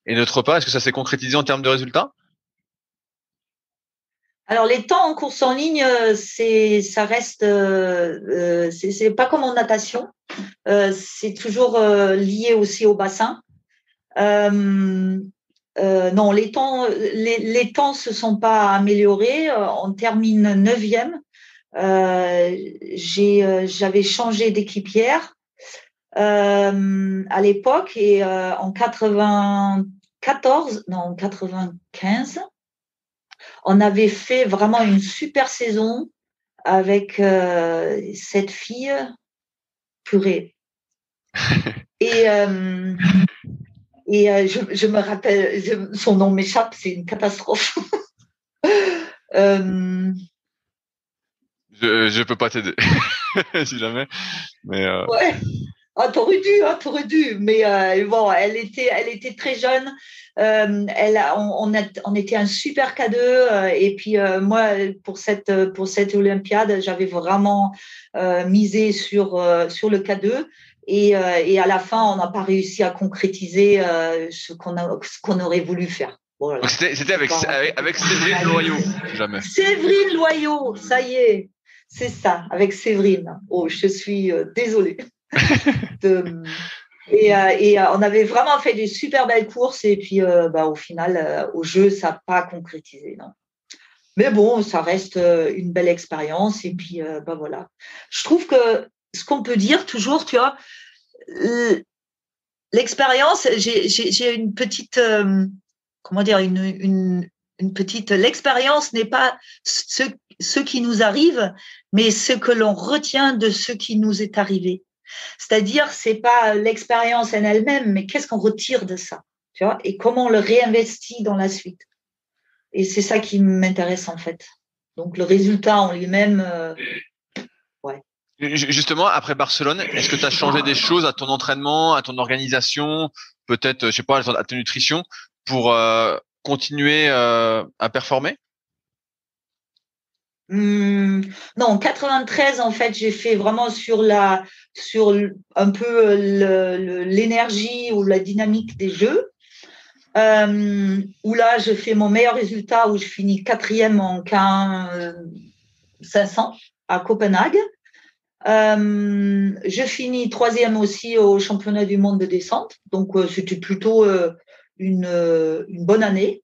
Et d'autre part, est-ce que ça s'est concrétisé en termes de résultats?
Alors les temps en course en ligne, ça reste, c'est pas comme en natation, c'est toujours lié aussi au bassin. Non, les temps se sont pas améliorés. On termine 9e. J'avais changé d'équipière à l'époque et en 95, on avait fait vraiment une super saison avec cette fille purée. Et je me rappelle, son nom m'échappe, c'est une catastrophe.
Je peux pas t'aider si jamais. Mais
ouais. Ah, t'aurais dû. Mais bon, elle était très jeune. On était un super K2 et puis moi pour cette Olympiade, j'avais vraiment misé sur le K2 et à la fin, on n'a pas réussi à concrétiser ce qu'on aurait voulu faire. Voilà.
Donc c'était avec Séverine Loyau, si jamais.
Séverine Loyau, ça y est, c'est ça, avec Séverine. Oh, je suis désolée. Et on avait vraiment fait des super belles courses et puis au final au jeu ça n'a pas concrétisé, non. Mais bon, ça reste une belle expérience et puis voilà. Je trouve que ce qu'on peut dire toujours, tu vois, l'expérience, j'ai une petite, comment dire, une petite. L'expérience n'est pas ce qui nous arrive, mais ce que l'on retient de ce qui nous est arrivé. C'est-à-dire, c'est pas l'expérience en elle-même, mais qu'est-ce qu'on retire de ça, tu vois, et comment on le réinvestit dans la suite. Et c'est ça qui m'intéresse en fait. Donc le résultat en lui-même, ouais.
Justement, après Barcelone, est-ce que tu as changé des choses à ton entraînement, à ton organisation, peut-être, je sais pas, à ta nutrition, pour continuer à performer?
Non, en 93, en fait, j'ai fait vraiment sur un peu l'énergie ou la dynamique des jeux. Où là, je fais mon meilleur résultat, où je finis 4e en K1 500 à Copenhague. Je finis 3e aussi au championnat du monde de descente. Donc, c'était plutôt une bonne année.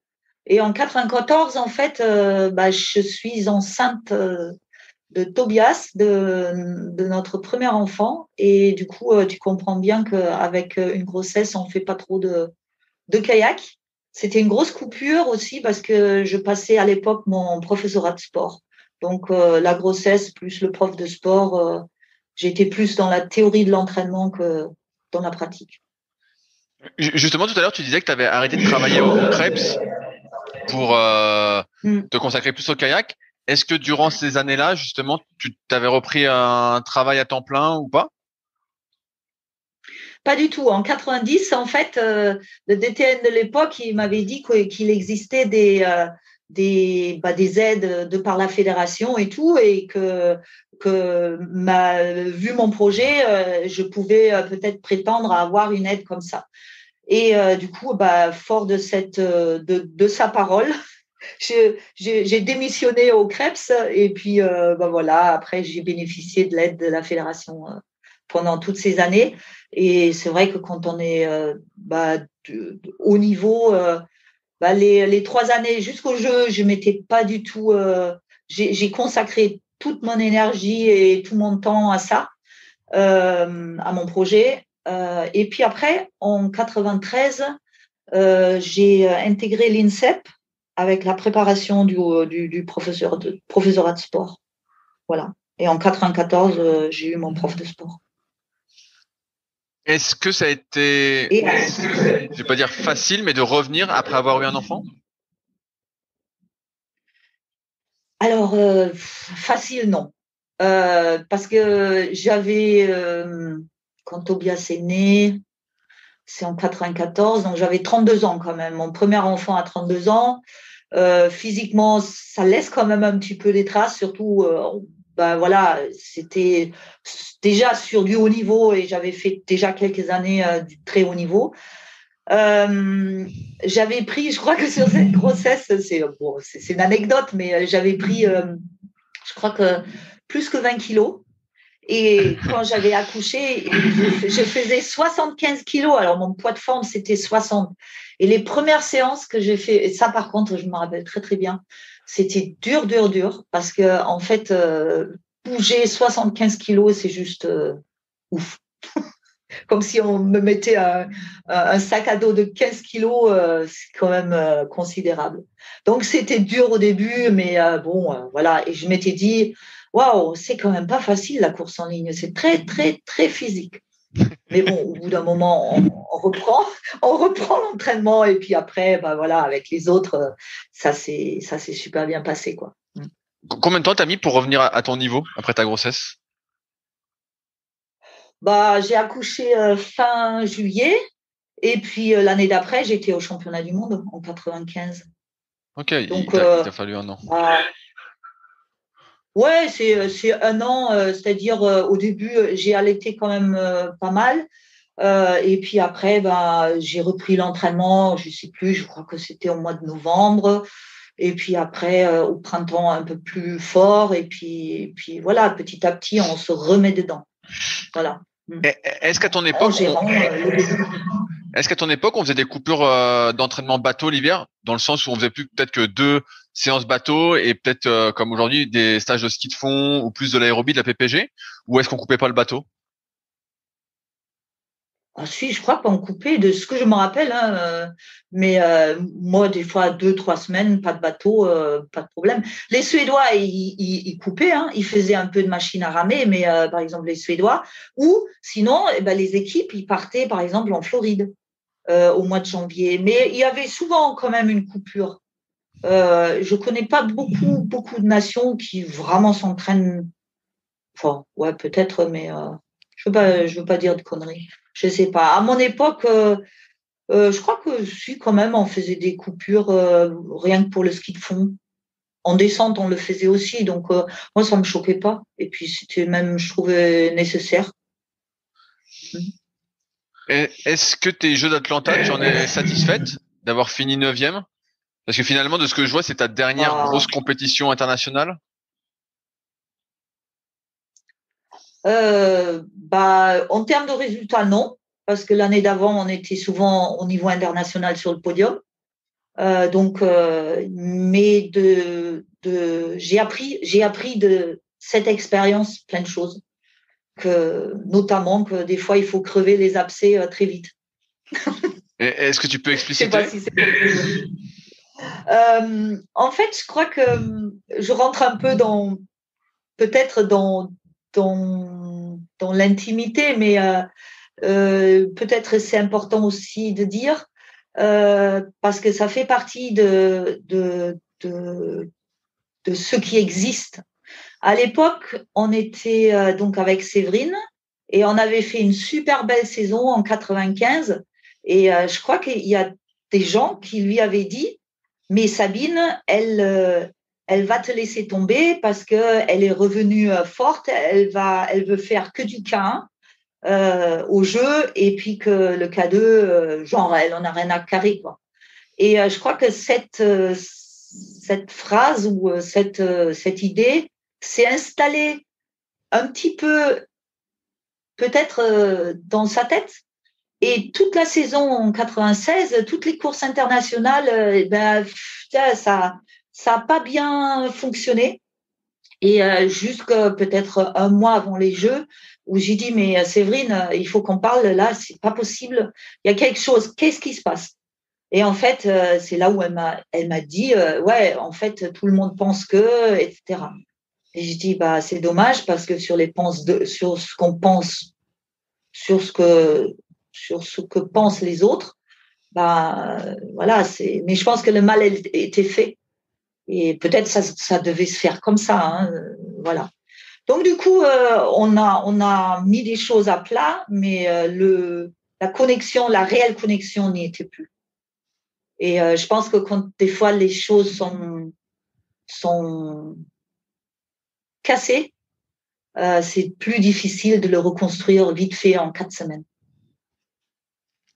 Et en 94, en fait, je suis enceinte de Tobias, de notre premier enfant. Et du coup, tu comprends bien qu'avec une grossesse, on ne fait pas trop de kayak. C'était une grosse coupure aussi parce que je passais à l'époque mon professorat de sport. Donc, la grossesse plus le prof de sport, j'étais plus dans la théorie de l'entraînement que dans la pratique.
Justement, tout à l'heure, tu disais que tu avais arrêté de travailler au Krebs pour te consacrer plus au kayak. Est-ce que durant ces années-là, justement, tu t'avais repris un travail à temps plein ou pas?
Pas du tout. En 90, en fait, le DTN de l'époque, il m'avait dit qu'il existait des aides de par la fédération et tout, et vu mon projet, je pouvais peut-être prétendre à avoir une aide comme ça. Et du coup, fort de sa parole, j'ai démissionné au Krebs, et puis voilà. Après, j'ai bénéficié de l'aide de la fédération pendant toutes ces années. Et c'est vrai que quand on est haut niveau, les 3 années jusqu'au jeu, je m'étais pas du tout. J'ai consacré toute mon énergie et tout mon temps à ça, à mon projet. Et puis après, en 93, j'ai intégré l'INSEP avec la préparation du professorat de sport. Voilà. Et en 94, j'ai eu mon prof de sport.
Est-ce que ça a été, je vais pas dire facile, mais de revenir après avoir eu un enfant?
Alors, facile, non. Parce que j'avais, quand Tobias est né, c'est en 94, donc j'avais 32 ans quand même. Mon premier enfant à 32 ans. Physiquement, ça laisse quand même un petit peu des traces, surtout, voilà, c'était déjà sur du haut niveau et j'avais fait déjà quelques années du très haut niveau. J'avais pris, je crois que sur cette grossesse, c'est une anecdote, mais j'avais pris, je crois que plus que 20 kilos. Et quand j'avais accouché, je faisais 75 kilos. Alors, mon poids de forme, c'était 60. Et les premières séances que j'ai fait, et ça, par contre, je me rappelle très, très bien, c'était dur, dur, dur. Parce que, en fait, bouger 75 kilos, c'est juste ouf. Comme si on me mettait un sac à dos de 15 kilos, c'est quand même considérable. Donc, c'était dur au début, mais voilà. Et je m'étais dit, waouh, c'est quand même pas facile la course en ligne. C'est très, très, très physique. Mais bon, au bout d'un moment, on reprend l'entraînement. Et puis après, voilà, avec les autres, ça s'est super bien passé, quoi.
Combien de temps t'as mis pour revenir à ton niveau après ta grossesse?
J'ai accouché fin juillet. Et puis l'année d'après, j'étais au championnat du monde en 95.
Ok, donc, il t'a fallu un an.
Ouais, c'est un an, c'est-à-dire au début, j'ai allaité quand même pas mal. Et puis après, j'ai repris l'entraînement, je sais plus, je crois que c'était au mois de novembre. Et puis après, au printemps, un peu plus fort. Et puis voilà, petit à petit, on se remet dedans. Voilà.
Est-ce qu'à ton époque, on faisait des coupures d'entraînement bateau l'hiver, dans le sens où on faisait plus peut-être que 2 séances bateau et peut-être comme aujourd'hui des stages de ski de fond ou plus de l'aérobie, de la PPG, ou est-ce qu'on coupait pas le bateau?
Ah si, je crois qu'on coupait de ce que je me rappelle, hein, mais moi, des fois, 2, 3 semaines, pas de bateau, pas de problème. Les Suédois, ils coupaient, hein, ils faisaient un peu de machine à ramer, mais par exemple les Suédois, ou sinon, eh ben, les équipes, ils partaient par exemple en Floride au mois de janvier. Mais il y avait souvent quand même une coupure. Je connais pas beaucoup de nations qui vraiment s'entraînent. Enfin, ouais, peut-être, mais je veux pas dire de conneries. Je sais pas. À mon époque, je crois que si, quand même, on faisait des coupures rien que pour le ski de fond. En descente, on le faisait aussi, donc moi, ça me choquait pas. Et puis, c'était même, je trouvais nécessaire.
Et est-ce que tes Jeux d'Atlanta, tu en es satisfaite d'avoir fini 9e? Parce que finalement, de ce que je vois, c'est ta dernière
Ah,
grosse compétition internationale.
bah, en termes de résultats, non, parce que l'année d'avant, on était souvent au niveau international sur le podium. Mais j'ai appris de cette expérience plein de choses, notamment que des fois il faut crever les abcès très vite.
Et est-ce que tu peux
Je sais pas
expliciter?
si c'est. En fait, je crois que je rentre un peu peut-être dans l'intimité, mais peut-être c'est important aussi de dire parce que ça fait partie de ce qui existe. À l'époque, on était donc avec Séverine et on avait fait une super belle saison en 95. Et je crois qu'il y a des gens qui lui avaient dit, mais Sabine, elle va te laisser tomber parce qu'elle est revenue forte, elle veut faire que du K1 au jeu et puis que le K2, genre, elle en a rien à carrer, quoi. Et je crois que cette phrase ou cette idée s'est installée un petit peu peut-être dans sa tête. Et toute la saison en 96, toutes les courses internationales, ben, ça a pas bien fonctionné. Et jusqu'à peut-être un mois avant les Jeux, où j'ai dit, mais Séverine, il faut qu'on parle là, c'est pas possible. Il y a quelque chose. Qu'est-ce qui se passe? Et en fait, c'est là où elle m'a dit, ouais, en fait, tout le monde pense que, etc. Et je dis, bah, c'est dommage parce que sur ce qu'on pense, sur ce que, sur ce que pensent les autres, bah, voilà, mais je pense que le mal était fait. Et peut-être ça devait se faire comme ça, hein, voilà. Donc, du coup, on a mis des choses à plat, mais la connexion, la réelle connexion n'y était plus. Et je pense que quand des fois les choses sont cassées, c'est plus difficile de le reconstruire vite fait en 4 semaines.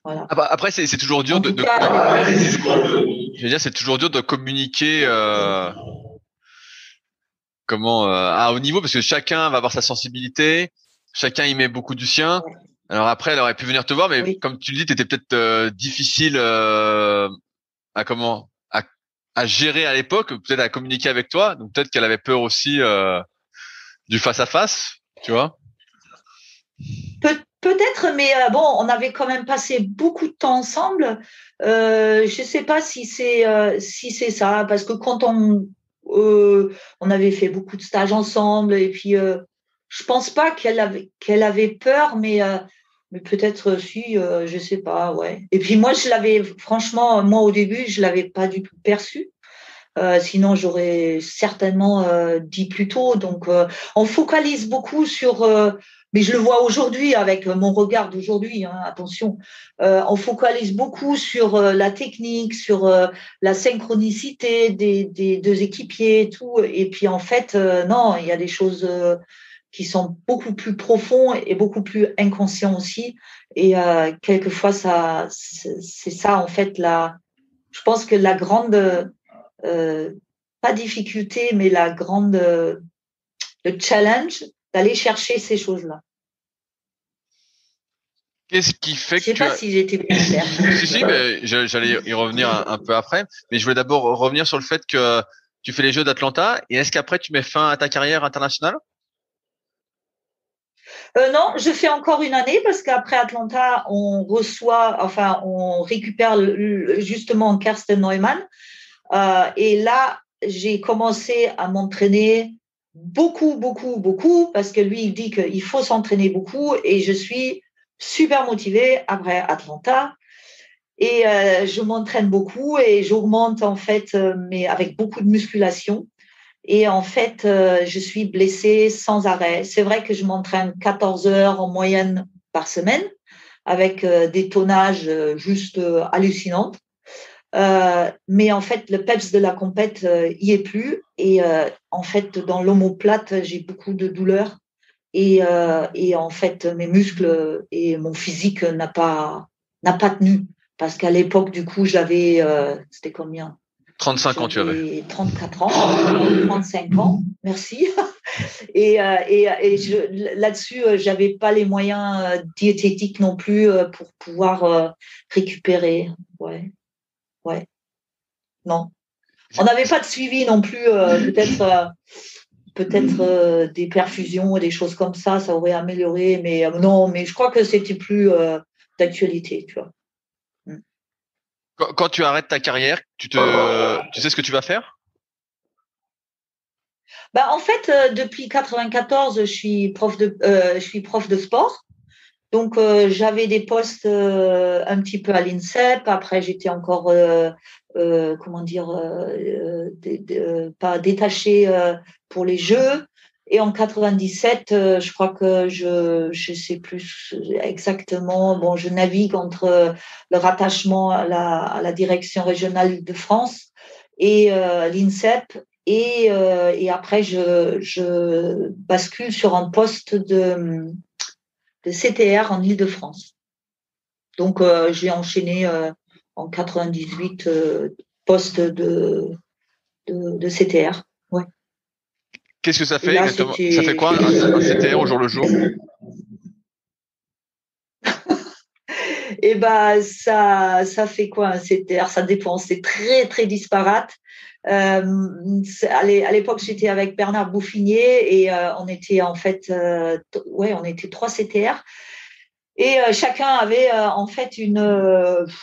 Voilà.
Ah bah, après, c'est toujours dur
En tout cas,
je veux dire, c'est toujours dur de communiquer à haut niveau parce que chacun va avoir sa sensibilité, chacun y met beaucoup du sien. Alors après, elle aurait pu venir te voir, mais
oui.
comme tu le dis, t'étais peut-être difficile à comment à gérer à l'époque, peut-être à communiquer avec toi. Donc peut-être qu'elle avait peur aussi du face à face, tu vois.
Peut-être, mais bon, on avait quand même passé beaucoup de temps ensemble. Je ne sais pas si c'est ça, parce que quand on avait fait beaucoup de stages ensemble, et puis je pense pas qu'elle avait peur, mais peut-être si, je sais pas, ouais. Et puis moi, franchement, moi au début, je l'avais pas du tout perçu. Sinon, j'aurais certainement dit plus tôt. Donc, on focalise beaucoup sur, mais je le vois aujourd'hui avec mon regard d'aujourd'hui, hein, attention, on focalise beaucoup sur la technique, sur la synchronicité des deux équipiers et tout. Et puis, en fait, non, il y a des choses qui sont beaucoup plus profondes et beaucoup plus inconscientes aussi. Et quelquefois, c'est ça, en fait, je pense que la grande pas difficulté, mais le challenge d'aller chercher ces choses-là.
Qu'est-ce qui fait
Je
que
sais pas si j'ai été plus claire.
Si, mais j'allais y revenir un peu après, mais je voulais d'abord revenir sur le fait que tu fais les Jeux d'Atlanta et est-ce qu'après tu mets fin à ta carrière internationale?
Non, je fais encore une année parce qu'après Atlanta, on récupère justement Karsten Neumann. Et là, j'ai commencé à m'entraîner beaucoup, beaucoup, beaucoup parce que lui, il dit qu'il faut s'entraîner beaucoup et je suis super motivée après Atlanta. Et je m'entraîne beaucoup et j'augmente en fait, mais avec beaucoup de musculation. Et en fait, je suis blessée sans arrêt. C'est vrai que je m'entraîne 14 heures en moyenne par semaine avec des tonnages juste hallucinants. Mais en fait, le peps de la compète y est plus. Et en fait, dans l'omoplate, j'ai beaucoup de douleurs. Et en fait, mes muscles et mon physique n'a pas tenu. Parce qu'à l'époque, du coup, c'était combien?
35 ans, tu avais.
J'avais 34 ans, 35 ans, merci. Et là-dessus, j'avais pas les moyens diététiques non plus pour pouvoir récupérer. Ouais. Non. On n'avait pas de suivi non plus. Peut-être des perfusions et des choses comme ça aurait amélioré. Mais non, mais je crois que c'était plus d'actualité, tu vois.
Quand tu arrêtes ta carrière, tu sais ce que tu vas faire?
En fait, depuis 94, je suis prof de sport. Donc, j'avais des postes un petit peu à l'INSEP. Après, j'étais encore, pas détachée pour les Jeux. Et en 97, je crois que je sais plus exactement. Bon, je navigue entre le rattachement à la direction régionale de France et l'INSEP. Et après, je bascule sur un poste de CTR en Île-de-France. Donc, j'ai enchaîné en 98 postes de CTR. Ouais.
Qu'est-ce que ça fait exactement? Ça fait quoi un CTR au jour le jour?
Et ça fait quoi un CTR? Ça dépend, c'est très très disparate. À l'époque, j'étais avec Bernard Bouffinier et on était en fait, on était 3 CTR et chacun avait en fait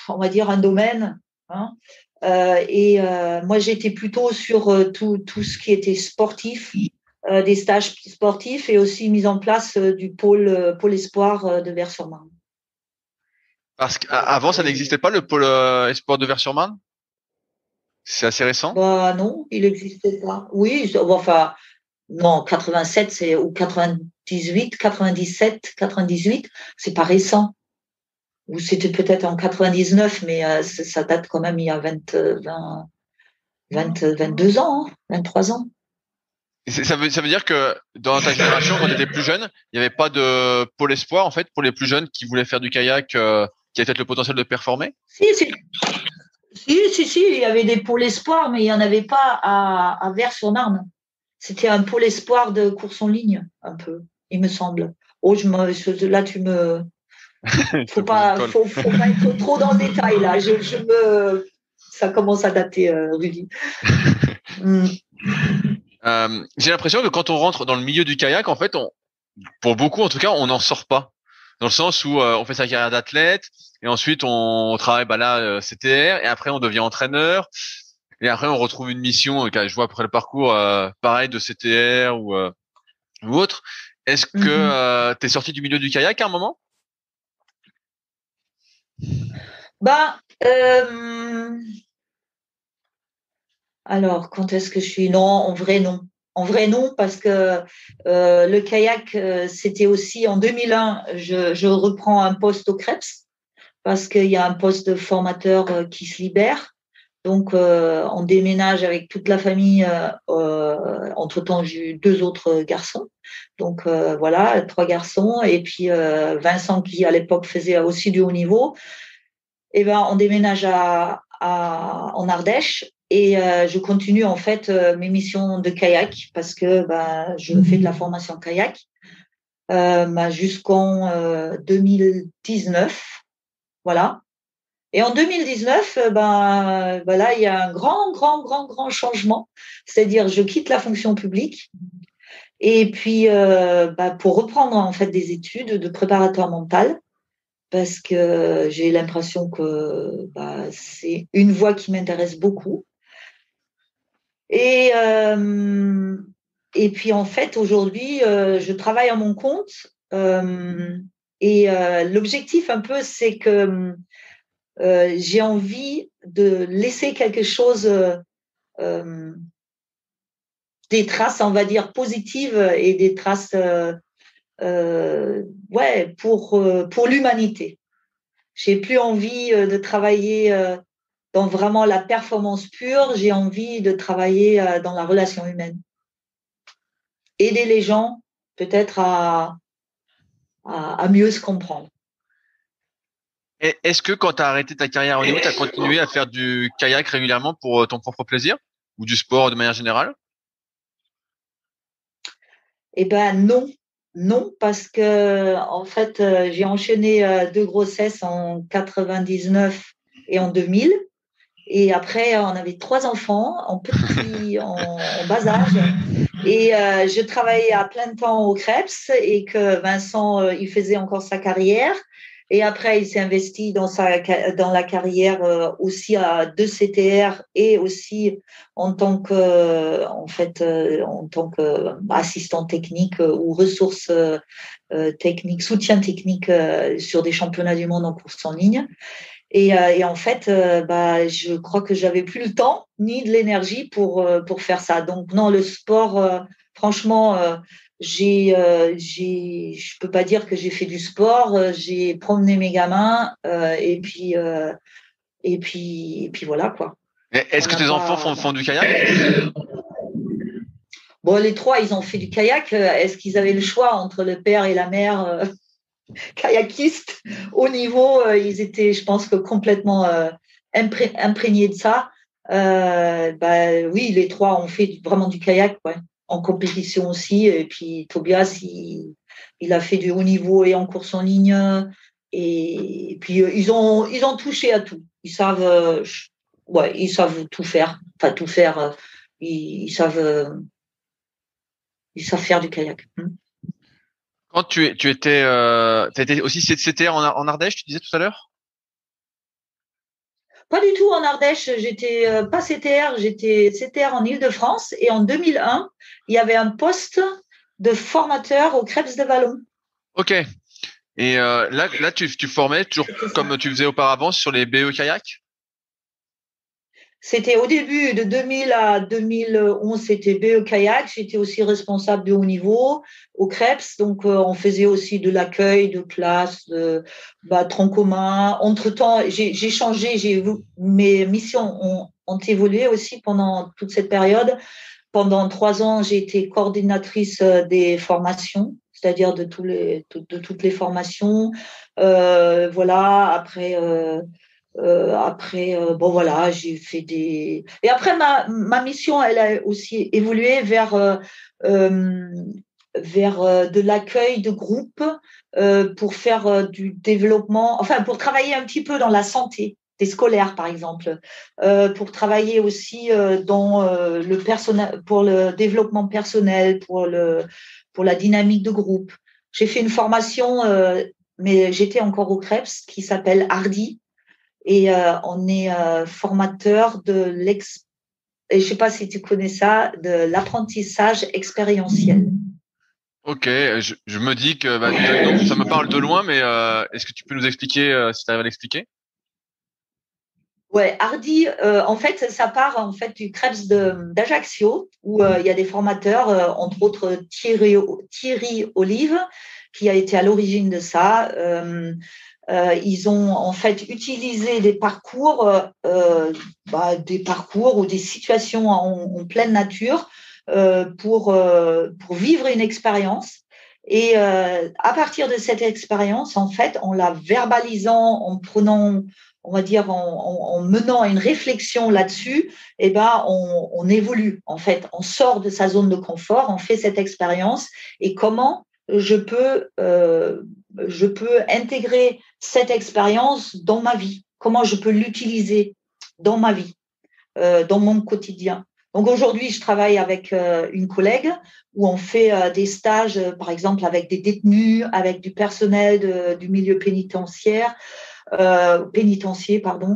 on va dire un domaine. Hein. Moi, j'étais plutôt sur tout ce qui était sportif, des stages sportifs et aussi mise en place du pôle espoir de Vers-sur-Marne.
Parce qu'avant, ça n'existait pas le pôle espoir de Vers-sur-Marne? C'est assez récent?
Non, il n'existait pas. Oui, enfin, non, 87 ou 98, 97, 98, c'est pas récent. Ou c'était peut-être en 99, mais ça date quand même il y a 22 ans, 23 ans.
Ça veut dire que dans ta génération, quand tu étais plus jeune, il n'y avait pas de pôle espoir, en fait, pour les plus jeunes qui voulaient faire du kayak, qui avaient peut-être le potentiel de performer?
Si, il y avait des pôles espoirs, mais il n'y en avait pas à Vers-sur-Marne. C'était un pôle espoir de course en ligne, un peu, il me semble. Oh, là, tu me... Faut pas être trop dans le détail, là. Ça commence à dater, Rudy.
J'ai l'impression que quand on rentre dans le milieu du kayak, en fait, pour beaucoup, en tout cas, on n'en sort pas. Dans le sens où on fait sa carrière d'athlète, et ensuite on travaille CTR, et après on devient entraîneur, et après on retrouve une mission. Je vois après le parcours pareil de CTR ou autre. Est-ce que tu es sorti du milieu du kayak à un moment?
Alors, quand est-ce que je suis... Non, en vrai, non. En vrai, non, parce que le kayak, c'était aussi en 2001, je reprends un poste au CREPS, parce qu'il y a un poste de formateur qui se libère. Donc, on déménage avec toute la famille. Entre-temps, j'ai eu 2 autres garçons. Donc, voilà, 3 garçons. Et puis, Vincent, qui à l'époque faisait aussi du haut niveau. Et on déménage en Ardèche. Et je continue en fait mes missions de kayak parce que je fais de la formation kayak jusqu'en 2019. Voilà. Et en 2019, là, il y a un grand changement. C'est-à-dire, je quitte la fonction publique Et puis, pour reprendre en fait des études de préparateur mental, parce que j'ai l'impression que c'est une voie qui m'intéresse beaucoup. Et puis en fait, aujourd'hui, je travaille à mon compte. L'objectif un peu, c'est que j'ai envie de laisser quelque chose, des traces, on va dire, positives et des traces pour l'humanité. J'ai plus envie de travailler dans vraiment la performance pure. J'ai envie de travailler dans la relation humaine. Aider les gens peut-être à mieux se comprendre.
Et est-ce que quand tu as arrêté ta carrière au niveau, tu as continué à faire du kayak régulièrement pour ton propre plaisir ou du sport de manière générale?
Eh ben non, parce que en fait, j'ai enchaîné 2 grossesses en 99 et en 2000. Et après, on avait 3 enfants en bas âge. Et je travaillais à plein temps au Krebs et que Vincent, il faisait encore sa carrière. Et après, il s'est investi dans la carrière aussi de CTR et aussi en tant qu'assistant technique ou ressources techniques, soutien technique sur des championnats du monde en course en ligne. Et en fait, je crois que j'avais plus le temps ni de l'énergie pour faire ça. Donc non, le sport, franchement, je peux pas dire que j'ai fait du sport. J'ai promené mes gamins et puis voilà quoi.
Est-ce que tes enfants font du kayak?
Bon, les 3, ils ont fait du kayak. Est-ce qu'ils avaient le choix entre le père et la mère kayakistes au niveau? Ils étaient, je pense, que complètement imprégnés de ça. Oui, les 3 ont fait vraiment du kayak, ouais, en compétition aussi. Et puis Tobias, il a fait du haut niveau et en course en ligne. Et puis ils ont touché à tout. Ils savent tout faire. Enfin, tout faire. Ils savent faire du kayak.
Quand tu étais, t'as été aussi CTR en Ardèche, tu disais tout à l'heure?
Pas du tout en Ardèche, j'étais pas CTR, j'étais CTR en Île-de-France. Et en 2001, il y avait un poste de formateur au Krebs de Vallon.
Ok. Et là, tu formais toujours comme tu faisais auparavant sur les BE kayak?
C'était au début de 2000 à 2011, c'était BE Kayak. J'étais aussi responsable de haut niveau au Krebs. Donc, on faisait aussi de l'accueil de classe, tronc commun. Entre-temps, j'ai changé. Mes missions ont évolué aussi pendant toute cette période. Pendant 3 ans, j'ai été coordinatrice des formations, c'est-à-dire de toutes les formations. Après. J'ai fait des. Et après, ma mission, elle a aussi évolué vers de l'accueil de groupes pour faire du développement, enfin, pour travailler un petit peu dans la santé des scolaires, par exemple, pour travailler aussi pour le développement personnel, pour la dynamique de groupe. J'ai fait une formation, mais j'étais encore au Krebs, qui s'appelle Hardy. Et on est formateur et je ne sais pas si tu connais ça, de l'apprentissage expérientiel.
Ok, je me dis que donc, ça me parle de loin, mais est-ce que tu peux nous expliquer si tu arrives à l'expliquer?
Ouais, Hardy, en fait, ça part en fait du Krebs d'Ajaccio, où il y a des formateurs, entre autres Thierry Olive, qui a été à l'origine de ça. Ils ont en fait utilisé des parcours ou des situations en pleine nature pour vivre une expérience. Et à partir de cette expérience, en fait, en la verbalisant, en prenant, on va dire, en menant une réflexion là-dessus, on évolue. En fait, on sort de sa zone de confort, on fait cette expérience. Et comment je peux intégrer cette expérience dans ma vie, comment je peux l'utiliser dans ma vie, dans mon quotidien. Donc aujourd'hui, je travaille avec une collègue où on fait des stages, par exemple, avec des détenus, avec du personnel du milieu pénitentiaire, pardon,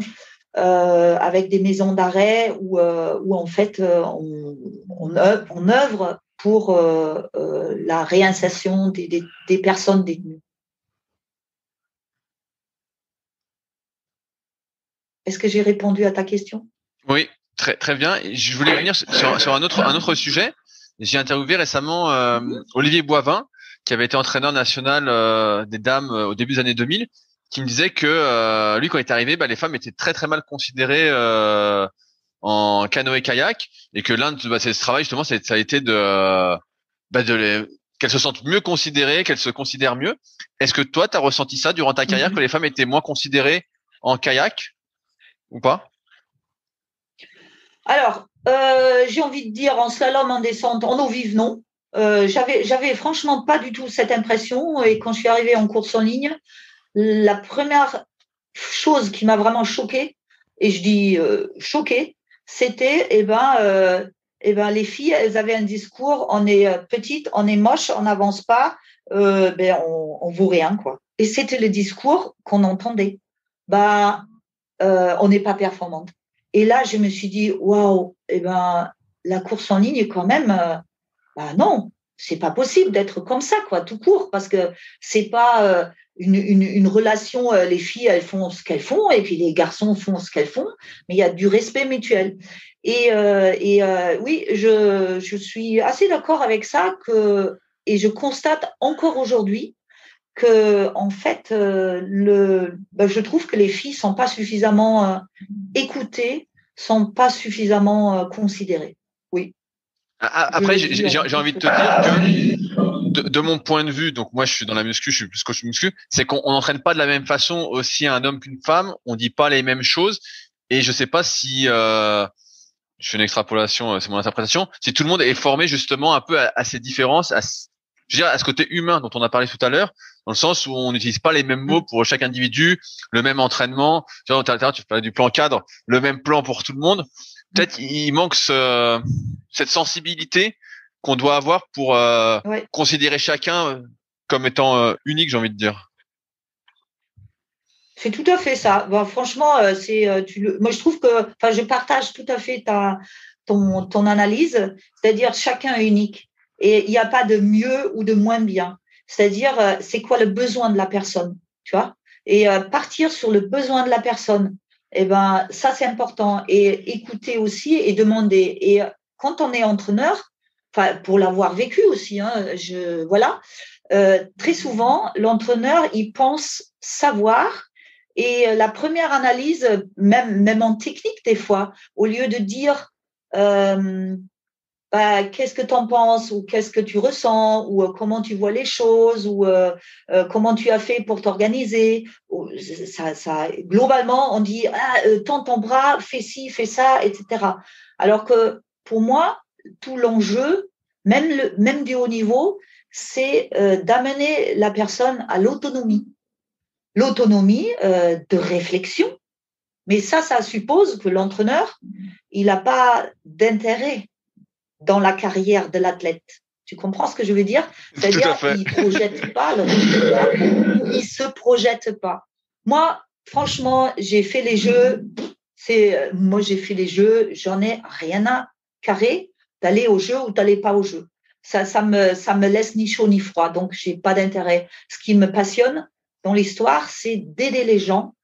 avec des maisons d'arrêt où en fait on œuvre pour la réinsertion des personnes détenues. Est-ce que j'ai répondu à ta question?
Oui, très très bien. Et je voulais venir sur un autre sujet. J'ai interviewé récemment Olivier Boivin, qui avait été entraîneur national des dames au début des années 2000, qui me disait que lui, quand il est arrivé, les femmes étaient très très mal considérées en canoë-kayak, et que l'un de ce travail justement, ça a été qu'elles se sentent mieux considérées, qu'elles se considèrent mieux. Est-ce que toi, tu as ressenti ça durant ta carrière, que les femmes étaient moins considérées en kayak ou pas?
Alors, j'ai envie de dire en slalom, en descente, en eau vive, non. J'avais franchement pas du tout cette impression. Et quand je suis arrivée en course en ligne, la première chose qui m'a vraiment choquée, et je dis choquée, c'était les filles, elles avaient un discours, on est petite, on est moche, on n'avance pas, on vaut rien, quoi. Et c'était le discours qu'on entendait. On n'est pas performante. Et là, je me suis dit, waouh, la course en ligne, quand même, non, c'est pas possible d'être comme ça, quoi, tout court, parce que c'est pas une relation, les filles, elles font ce qu'elles font, et puis les garçons font ce qu'elles font, mais il y a du respect mutuel. Et oui, je suis assez d'accord avec ça, et je constate encore aujourd'hui que en fait je trouve que les filles sont pas suffisamment écoutées, sont pas suffisamment considérées. Oui.
Après, j'ai envie de te dire que de mon point de vue, donc moi je suis dans la muscu, je suis plus coach muscu, c'est qu'on n'entraîne pas de la même façon aussi un homme qu'une femme, on dit pas les mêmes choses, et je sais pas si je fais une extrapolation, c'est mon interprétation, si tout le monde est formé justement un peu à ces différences, je veux dire, à ce côté humain dont on a parlé tout à l'heure, dans le sens où on n'utilise pas les mêmes mots pour chaque individu, le même entraînement. Tu vois, tu parlais du plan cadre, le même plan pour tout le monde. Peut-être il manque cette sensibilité qu'on doit avoir pour considérer chacun comme étant unique, j'ai envie de dire.
C'est tout à fait ça. Franchement, moi je trouve que, je partage tout à fait ton analyse, c'est-à-dire chacun est unique. Et il n'y a pas de mieux ou de moins bien. C'est-à-dire, c'est quoi le besoin de la personne, tu vois? Et partir sur le besoin de la personne, ça, c'est important. Et écouter aussi et demander. Et quand on est entraîneur, pour l'avoir vécu aussi, très souvent, l'entraîneur, il pense savoir. Et la première analyse, même en technique des fois, au lieu de dire qu'est-ce que tu en penses, ou qu'est-ce que tu ressens, ou comment tu vois les choses, ou comment tu as fait pour t'organiser. Globalement, on dit tends ton bras, fais ci, fais ça, etc. Alors que pour moi, tout l'enjeu, même du haut niveau, c'est d'amener la personne à l'autonomie. L'autonomie de réflexion. Mais ça suppose que l'entraîneur, il n'a pas d'intérêt dans la carrière de l'athlète. Tu comprends ce que je veux dire? C'est-à-dire qu'il ne projette pas le résultat, il ne se projette pas. Moi, franchement, j'ai fait les jeux, j'en ai rien à carrer d'aller au jeu ou d'aller pas au jeu. Ça me laisse ni chaud ni froid, donc je n'ai pas d'intérêt. Ce qui me passionne dans l'histoire, c'est d'aider les gens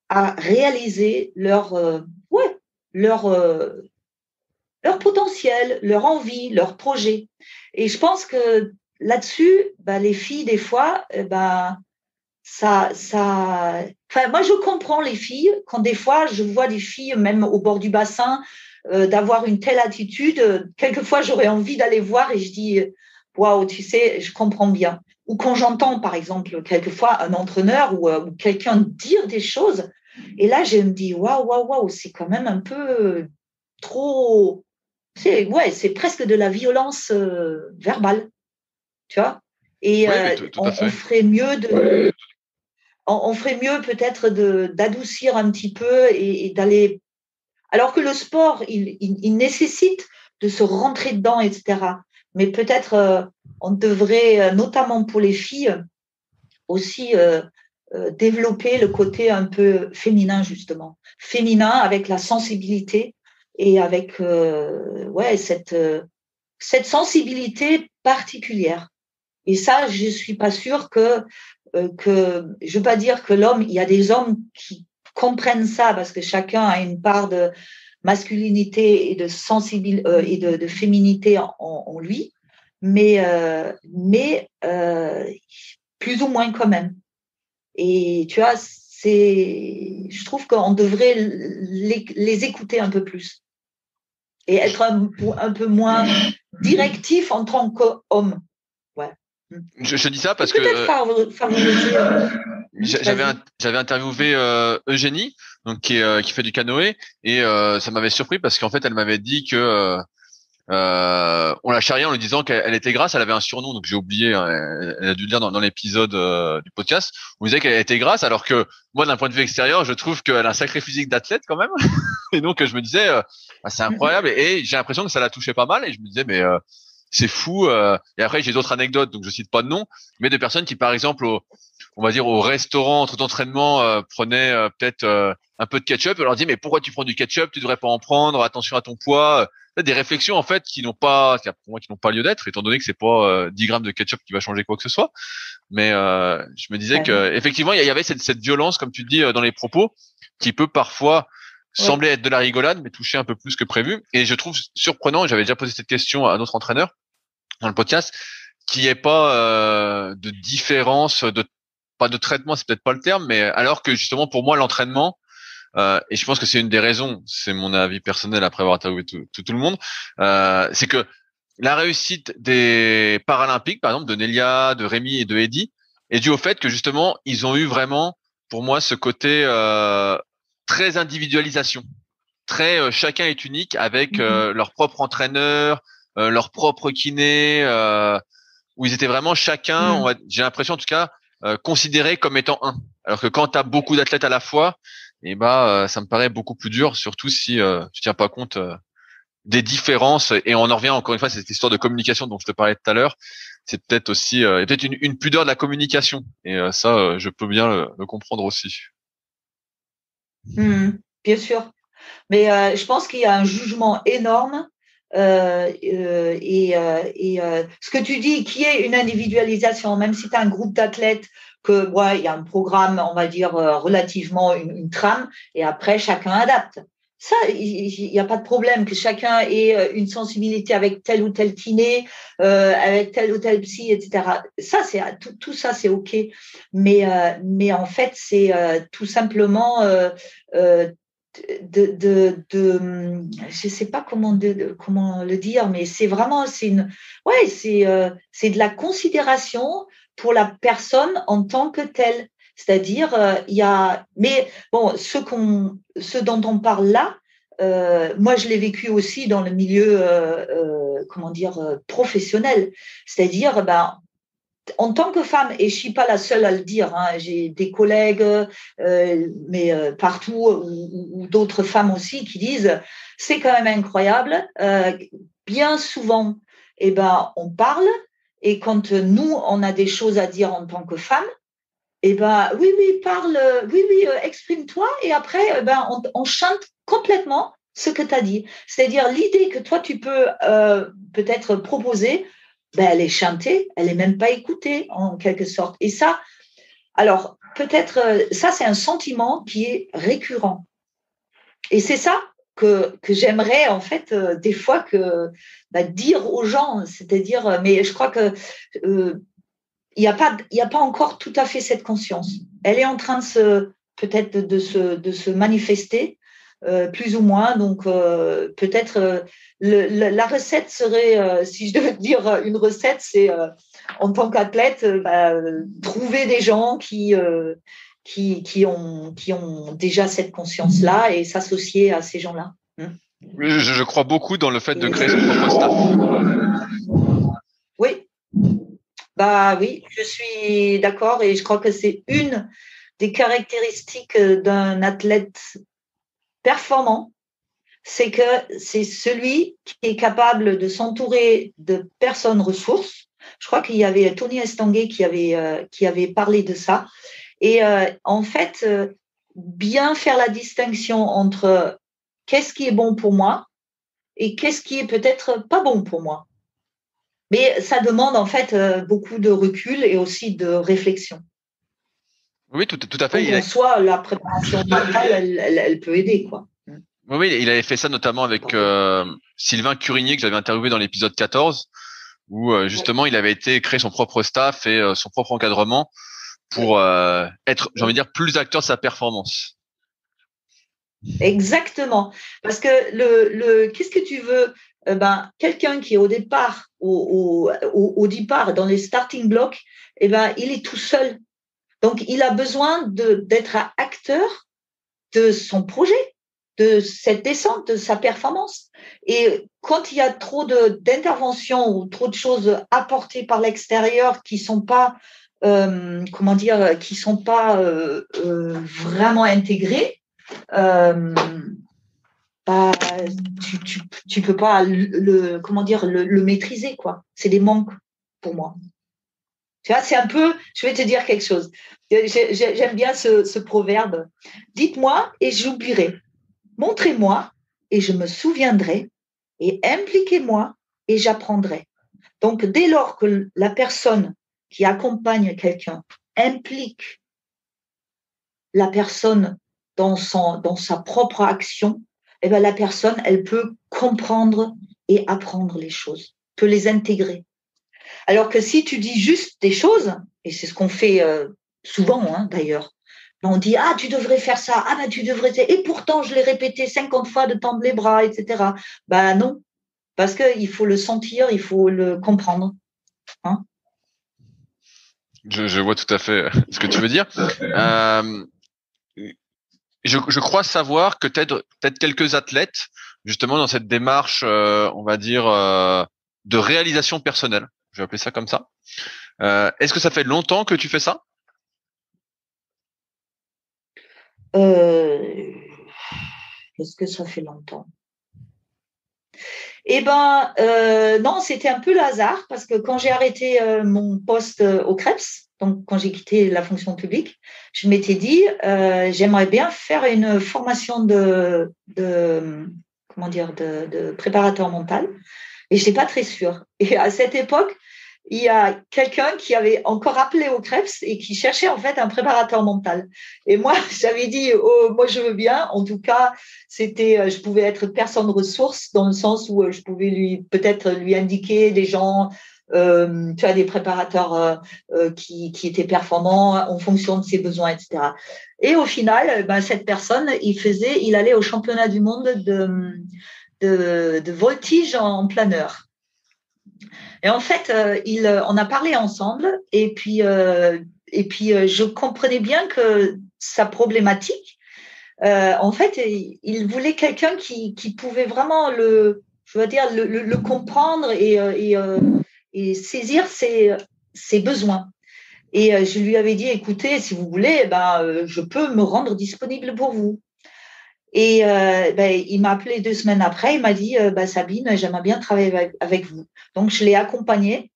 à réaliser leur potentiel, leur envie, leur projet. Et je pense que là-dessus, les filles, des fois, moi, je comprends les filles quand des fois, je vois des filles, même au bord du bassin, d'avoir une telle attitude. Quelquefois, j'aurais envie d'aller voir et je dis, waouh, tu sais, je comprends bien. Ou quand j'entends, par exemple, quelquefois un entraîneur ou quelqu'un dire des choses, et là, je me dis, waouh, c'est quand même un peu trop. C'est presque de la violence verbale, tu vois. Et on ferait mieux on ferait mieux peut-être d'adoucir un petit peu et d'aller. Alors que le sport, il nécessite se rentrer dedans, etc. Mais peut-être on devrait, notamment pour les filles, aussi développer le côté un peu féminin, justement. Féminin avec la sensibilité et avec cette sensibilité particulière. Et ça, je suis pas sûre que je veux pas dire que l'homme, il y a des hommes qui comprennent ça parce que chacun a une part de masculinité et de sensibilité et de féminité en lui, mais plus ou moins quand même. Et tu vois, je trouve qu'on devrait les écouter un peu plus et être un peu moins directif en tant qu'homme. Ouais.
Je dis ça parce
peut-être
que
favoriser.
j'avais interviewé Eugénie, donc qui fait du canoë, et ça m'avait surpris parce qu'en fait elle m'avait dit que on la charriait en lui disant qu'elle était grasse, elle avait un surnom, donc j'ai oublié, hein, elle a dû le dire dans l'épisode du podcast, on disait qu'elle était grasse, alors que moi d'un point de vue extérieur, je trouve qu'elle a un sacré physique d'athlète quand même, et donc je me disais, c'est incroyable, et j'ai l'impression que ça la touchait pas mal, et je me disais, mais c'est fou, et après j'ai d'autres anecdotes, donc je cite pas de nom, mais de personnes qui par exemple on va dire au restaurant entre d'entraînement prenaient peut-être un peu de ketchup, et on leur dit mais pourquoi tu prends du ketchup, tu devrais pas en prendre, attention à ton poids, des réflexions en fait qui n'ont pas lieu d'être, étant donné que c'est pas 10 grammes de ketchup qui va changer quoi que ce soit. Mais je me disais que effectivement il y avait cette violence, comme tu dis, dans les propos, qui peut parfois sembler être de la rigolade, mais toucher un peu plus que prévu. Et je trouve surprenant, et j'avais déjà posé cette question à notre entraîneur dans le podcast, qu'il n'y ait pas de différence, pas de traitement, c'est peut-être pas le terme, mais alors que justement pour moi l'entraînement, et je pense que c'est une des raisons, c'est mon avis personnel après avoir interviewé tout le monde, c'est que la réussite des Paralympiques, par exemple de Nelia, de Rémi et de Eddy, est due au fait que justement ils ont eu vraiment, pour moi, ce côté très individualisation, très chacun est unique avec leur propre entraîneur, leur propre kiné, où ils étaient vraiment chacun, j'ai l'impression en tout cas, considérés comme étant un. Alors que quand tu as beaucoup d'athlètes à la fois, et ça me paraît beaucoup plus dur, surtout si tu tiens pas compte des différences. Et on en revient encore une fois à cette histoire de communication dont je te parlais tout à l'heure. C'est peut-être aussi peut-être une pudeur de la communication. Et ça, je peux bien le comprendre aussi.
Bien sûr. Mais je pense qu'il y a un jugement énorme. Et ce que tu dis, qui est une individualisation, même si tu as un groupe d'athlètes, que il y a un programme, on va dire, relativement une trame, et après chacun adapte. Ça, il n'y a pas de problème que chacun ait une sensibilité avec tel ou tel kiné, avec tel ou tel psy, etc. Ça, tout ça, c'est OK. Mais en fait, c'est tout simplement je sais pas comment le dire, mais c'est vraiment c'est de la considération pour la personne en tant que telle. C'est-à-dire mais bon, ce dont on parle là, moi je l'ai vécu aussi dans le milieu professionnel. C'est-à-dire en tant que femme, et je suis pas la seule à le dire, hein, j'ai des collègues, mais partout, ou d'autres femmes aussi qui disent, c'est quand même incroyable. Bien souvent, on parle, et quand nous, on a des choses à dire en tant que femme, oui, parle, exprime-toi, et après, on chante complètement ce que tu as dit. C'est-à-dire l'idée que toi, tu peux peut-être proposer, elle est chantée, elle est même pas écoutée en quelque sorte. Et ça, alors peut-être, ça c'est un sentiment qui est récurrent. Et c'est ça que j'aimerais en fait des fois dire aux gens, c'est-à-dire, mais je crois que il n'y a pas encore tout à fait cette conscience. Elle est en train peut-être de se manifester. Plus ou moins, donc peut-être la recette serait, si je devais dire une recette, c'est en tant qu'athlète, trouver des gens qui ont déjà cette conscience-là et s'associer à ces gens-là.
Je crois beaucoup dans le fait de créer son propre staff.
Oui, oui, je suis d'accord et je crois que c'est une des caractéristiques d'un athlète performant, c'est que c'est celui qui est capable de s'entourer de personnes ressources. Je crois qu'il y avait Tony Estanguet qui avait parlé de ça. Et en fait, bien faire la distinction entre qu'est-ce qui est bon pour moi et qu'est-ce qui est peut-être pas bon pour moi. Mais ça demande en fait beaucoup de recul et aussi de réflexion.
Oui, tout à fait.
Donc, en soi, la préparation mentale, elle peut aider, quoi.
Oui, il avait fait ça notamment avec Sylvain Curigné, que j'avais interviewé dans l'épisode 14, où justement il avait été créer son propre staff et son propre encadrement pour être, j'ai envie de dire, plus acteur de sa performance.
Exactement. Parce que qu'est-ce que tu veux quelqu'un qui est au départ, au départ, dans les starting blocks, il est tout seul. Donc, il a besoin d'être acteur de son projet, de cette descente, de sa performance. Et quand il y a trop d'interventions ou trop de choses apportées par l'extérieur qui sont pas, qui sont pas vraiment intégrées, tu peux pas le maîtriser, quoi. C'est des manques pour moi. Tu vois, c'est un peu, je vais te dire quelque chose. J'aime bien ce proverbe. Dites-moi et j'oublierai. Montrez-moi et je me souviendrai. Et impliquez-moi et j'apprendrai. Donc, dès lors que la personne qui accompagne quelqu'un implique la personne dans sa propre action, la personne, elle peut comprendre et apprendre les choses, peut les intégrer. Alors que si tu dis juste des choses, et c'est ce qu'on fait souvent d'ailleurs, on dit « Ah, tu devrais faire ça, ah tu devrais… » Et pourtant, je l'ai répété 50 fois de tendre les bras, etc. Non, parce qu'il faut le sentir, il faut le comprendre. Hein.
Je vois tout à fait ce que tu veux dire. Je crois savoir que peut-être quelques athlètes, justement, dans cette démarche, on va dire, de réalisation personnelle, je vais appeler ça comme ça. Est-ce que ça fait longtemps que tu fais ça ?
Est-ce que ça fait longtemps ? Non, c'était un peu le hasard parce que quand j'ai arrêté mon poste au CREPS, donc quand j'ai quitté la fonction publique, je m'étais dit j'aimerais bien faire une formation de préparateur mental et je n'étais pas très sûre. Et à cette époque, il y a quelqu'un qui avait encore appelé au CREPS et qui cherchait en fait un préparateur mental. Et moi, j'avais dit, moi je veux bien. En tout cas, je pouvais être personne ressource dans le sens où je pouvais peut-être lui indiquer des gens, des préparateurs qui étaient performants en fonction de ses besoins, etc. Et au final, cette personne, il allait au championnat du monde de voltige en planeur. Et en fait, on a parlé ensemble et puis je comprenais bien que sa problématique, en fait, il voulait quelqu'un qui pouvait vraiment le comprendre et saisir ses besoins. Et je lui avais dit, écoutez, si vous voulez, je peux me rendre disponible pour vous. Et il m'a appelé 2 semaines après, il m'a dit Sabine, j'aimerais bien travailler avec vous. Donc je l'ai accompagné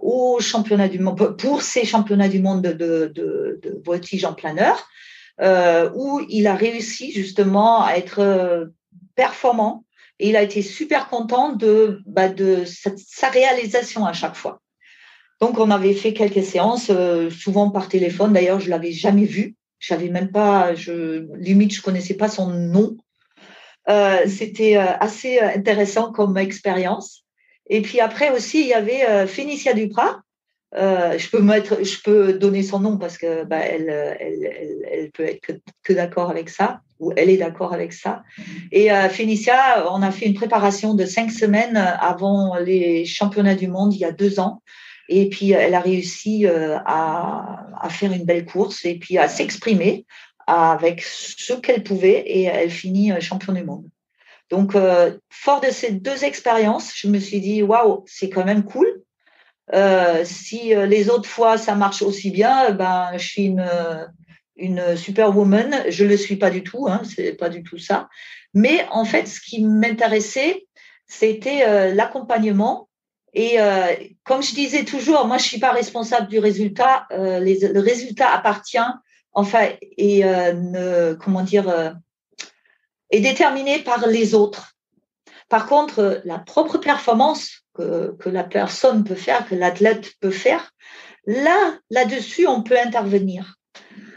au championnat du monde pour ces championnats du monde de voltige en planeur, où il a réussi justement à être performant et il a été super content de sa réalisation à chaque fois. Donc on avait fait quelques séances, souvent par téléphone. D'ailleurs, je l'avais jamais vu. Je savais même pas, je connaissais pas son nom. C'était assez intéressant comme expérience. Et puis après aussi, il y avait Fénicia Duprat. Je peux donner son nom parce que elle peut être que d'accord avec ça, ou elle est d'accord avec ça. Et Fénicia, on a fait une préparation de 5 semaines avant les championnats du monde il y a 2 ans. Et puis, elle a réussi à faire une belle course et puis à s'exprimer avec ce qu'elle pouvait et elle finit championne du monde. Donc, fort de ces 2 expériences, je me suis dit, waouh, c'est quand même cool. Si les autres fois, ça marche aussi bien, je suis une superwoman. Je le suis pas du tout, hein, c'est pas du tout ça. Mais en fait, ce qui m'intéressait, c'était l'accompagnement. Et comme je disais toujours, moi, je suis pas responsable du résultat. Le résultat appartient, enfin, et est déterminé par les autres. Par contre, la propre performance que la personne peut faire, que l'athlète peut faire, là-dessus, on peut intervenir.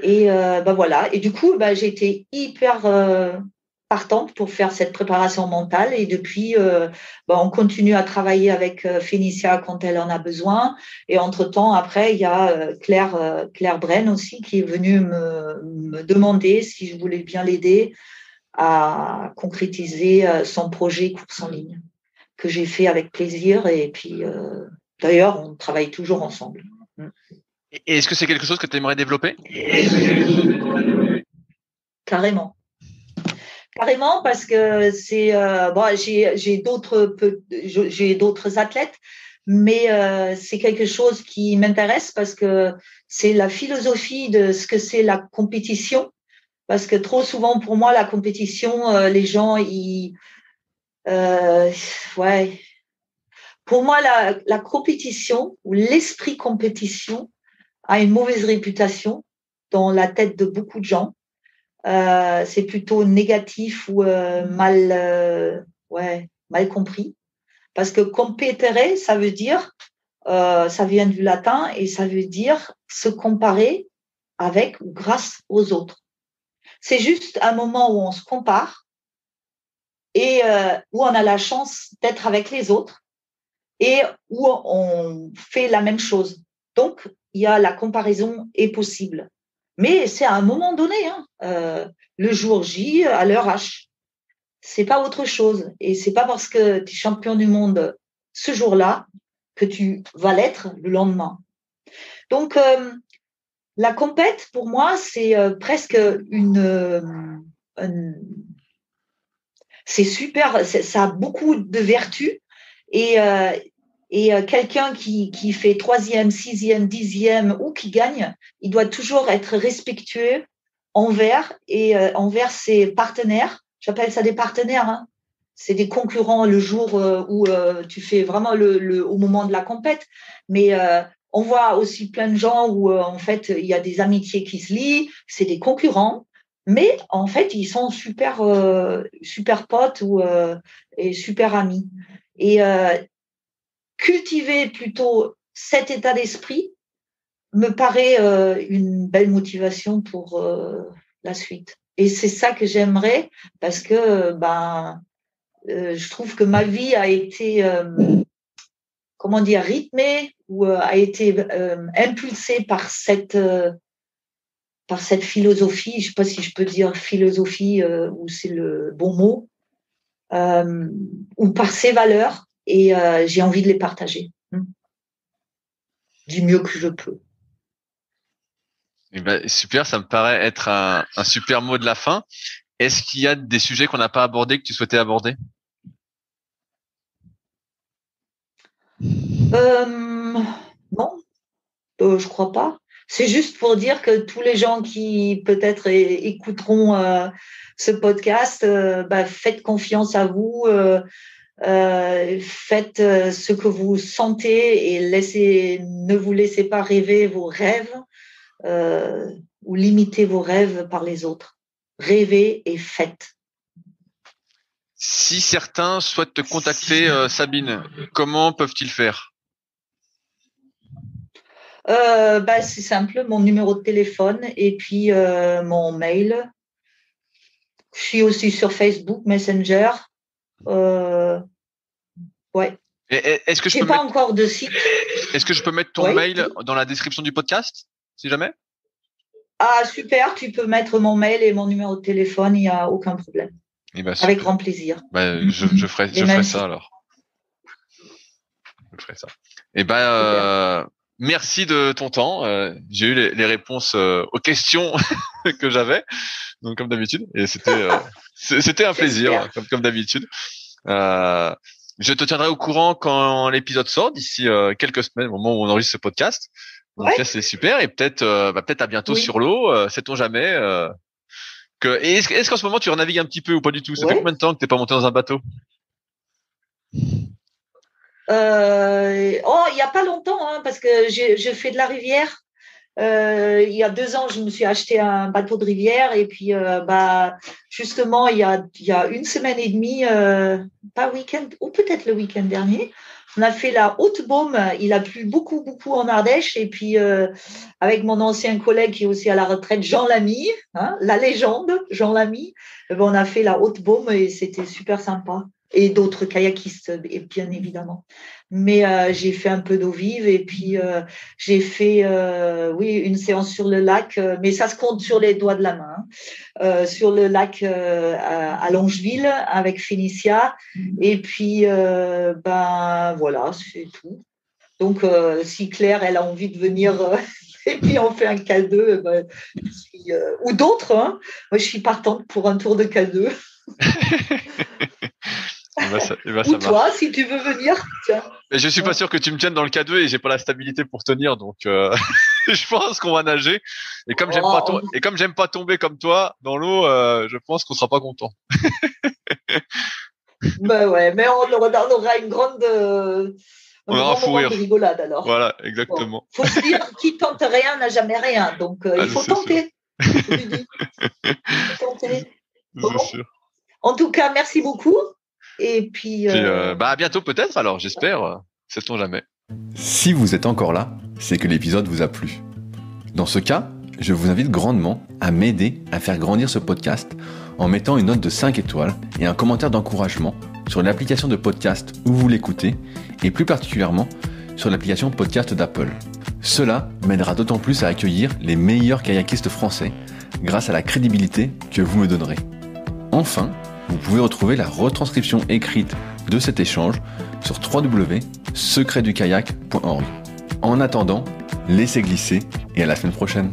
Et voilà. Et du coup, j'ai été hyper partante pour faire cette préparation mentale. Et depuis, on continue à travailler avec Fénicia quand elle en a besoin. Et entre-temps, après, il y a Claire Brenne aussi qui est venue me demander si je voulais bien l'aider à concrétiser son projet course en ligne, que j'ai fait avec plaisir. Et puis, d'ailleurs, on travaille toujours ensemble.
Et est-ce que c'est quelque chose que tu aimerais développer?
Carrément. Carrément, parce que c'est j'ai d'autres athlètes, mais c'est quelque chose qui m'intéresse parce que c'est la philosophie de ce que c'est la compétition. Parce que trop souvent, pour moi, la compétition, les gens, Pour moi, la compétition ou l'esprit compétition a une mauvaise réputation dans la tête de beaucoup de gens. C'est plutôt négatif ou mal compris. Parce que compétere, ça veut dire, ça vient du latin et ça veut dire se comparer avec ou grâce aux autres. C'est juste un moment où on se compare et où on a la chance d'être avec les autres et où on fait la même chose. Donc, il y a la comparaison est possible. Mais c'est à un moment donné, le jour J, à l'heure H. C'est pas autre chose. Et c'est pas parce que tu es champion du monde ce jour-là que tu vas l'être le lendemain. Donc, la compète, pour moi, c'est presque c'est super, ça a beaucoup de vertus. Et quelqu'un qui fait 3e, 6e, 10e ou qui gagne, il doit toujours être respectueux envers ses partenaires. J'appelle ça des partenaires. Hein. C'est des concurrents le jour où tu fais vraiment au moment de la compète. Mais on voit aussi plein de gens où en fait il y a des amitiés qui se lient. C'est des concurrents, mais en fait ils sont super potes et super amis. Et cultiver plutôt cet état d'esprit me paraît une belle motivation pour la suite. Et c'est ça que j'aimerais parce que je trouve que ma vie a été rythmée ou a été impulsée par cette philosophie. Je ne sais pas si je peux dire philosophie ou c'est le bon mot, ou par ces valeurs. Et j'ai envie de les partager du mieux que je peux.
Eh ben, super, ça me paraît être un super mot de la fin. Est-ce qu'il y a des sujets qu'on n'a pas abordés que tu souhaitais aborder?
Non, je crois pas. C'est juste pour dire que tous les gens qui peut-être écouteront ce podcast, faites confiance à vous. Faites ce que vous sentez et ne vous laissez pas rêver vos rêves ou limiter vos rêves par les autres. Rêvez et faites.
Si certains souhaitent te contacter, Sabine, comment peuvent-ils faire?
C'est simple, mon numéro de téléphone et puis mon mail. Je suis aussi sur Facebook, Messenger. Ouais.
Est-ce que je
peux pas encore de site.
Est-ce que je peux mettre ton mail dans la description du podcast, si jamais?
Ah super, tu peux mettre mon mail et mon numéro de téléphone, il n'y a aucun problème. Avec grand plaisir.
Je ferai ça alors. Je ferai ça. Merci de ton temps. J'ai eu les réponses aux questions que j'avais, donc comme d'habitude, et c'était un plaisir, comme d'habitude. Je te tiendrai au courant quand l'épisode sort d'ici quelques semaines, au moment où on enregistre ce podcast. Donc
Ouais.
ça c'est super et peut-être peut-être à bientôt
Oui.
sur l'eau, sait-on jamais. Et est-ce qu'en ce moment tu renavigues un petit peu ou pas du tout? Ça fait
Ouais.
combien de temps que t'es pas monté dans un bateau?
Il n'y a pas longtemps, hein, parce que je fais de la rivière. Il y a 2 ans, je me suis acheté un bateau de rivière et puis justement, il y a une semaine et demie, pas week-end, ou peut-être le week-end dernier, on a fait la Haute-Baume. Il a plu beaucoup, beaucoup en Ardèche et puis avec mon ancien collègue qui est aussi à la retraite, Jean Lamy, hein, la légende, Jean Lamy, on a fait la Haute-Baume et c'était super sympa. Et d'autres kayakistes, bien évidemment. Mais j'ai fait un peu d'eau vive et puis j'ai fait oui, une séance sur le lac, mais ça se compte sur les doigts de la main, sur le lac à Longeville avec Félicia. Et puis, voilà, c'est tout. Donc, si Claire, elle a envie de venir et puis on fait un K2, ou d'autres, hein. Moi, je suis partante pour un tour de K2.
Ça
Ou toi,
marche.
si tu veux venir, tiens.
Mais je suis pas sûr que tu me tiennes dans le K2 et j'ai pas la stabilité pour tenir, donc je pense qu'on va nager. Et comme j'aime pas tomber comme toi dans l'eau, je pense qu'on sera pas content.
Ben ouais, mais on aura une grande, un
On aura un
grand
fou
moment
rire.
de rigolade alors.
Voilà,
Bon.
exactement.
Faut se dire, qui tente rien n'a jamais rien. Donc, il faut
C'est sûr.
tenter. Je lui dis. Il faut tenter. Bon.
C'est sûr.
En tout cas, merci beaucoup. Et puis,
À bientôt peut-être alors, j'espère. Sait-on jamais.
Si vous êtes encore là, c'est que l'épisode vous a plu. Dans ce cas, je vous invite grandement à m'aider à faire grandir ce podcast en mettant une note de 5 étoiles et un commentaire d'encouragement sur l'application de podcast où vous l'écoutez et plus particulièrement sur l'application podcast d'Apple. Cela m'aidera d'autant plus à accueillir les meilleurs kayakistes français grâce à la crédibilité que vous me donnerez. Enfin, vous pouvez retrouver la retranscription écrite de cet échange sur www.secretdukayak.org. En attendant, laissez glisser et à la semaine prochaine.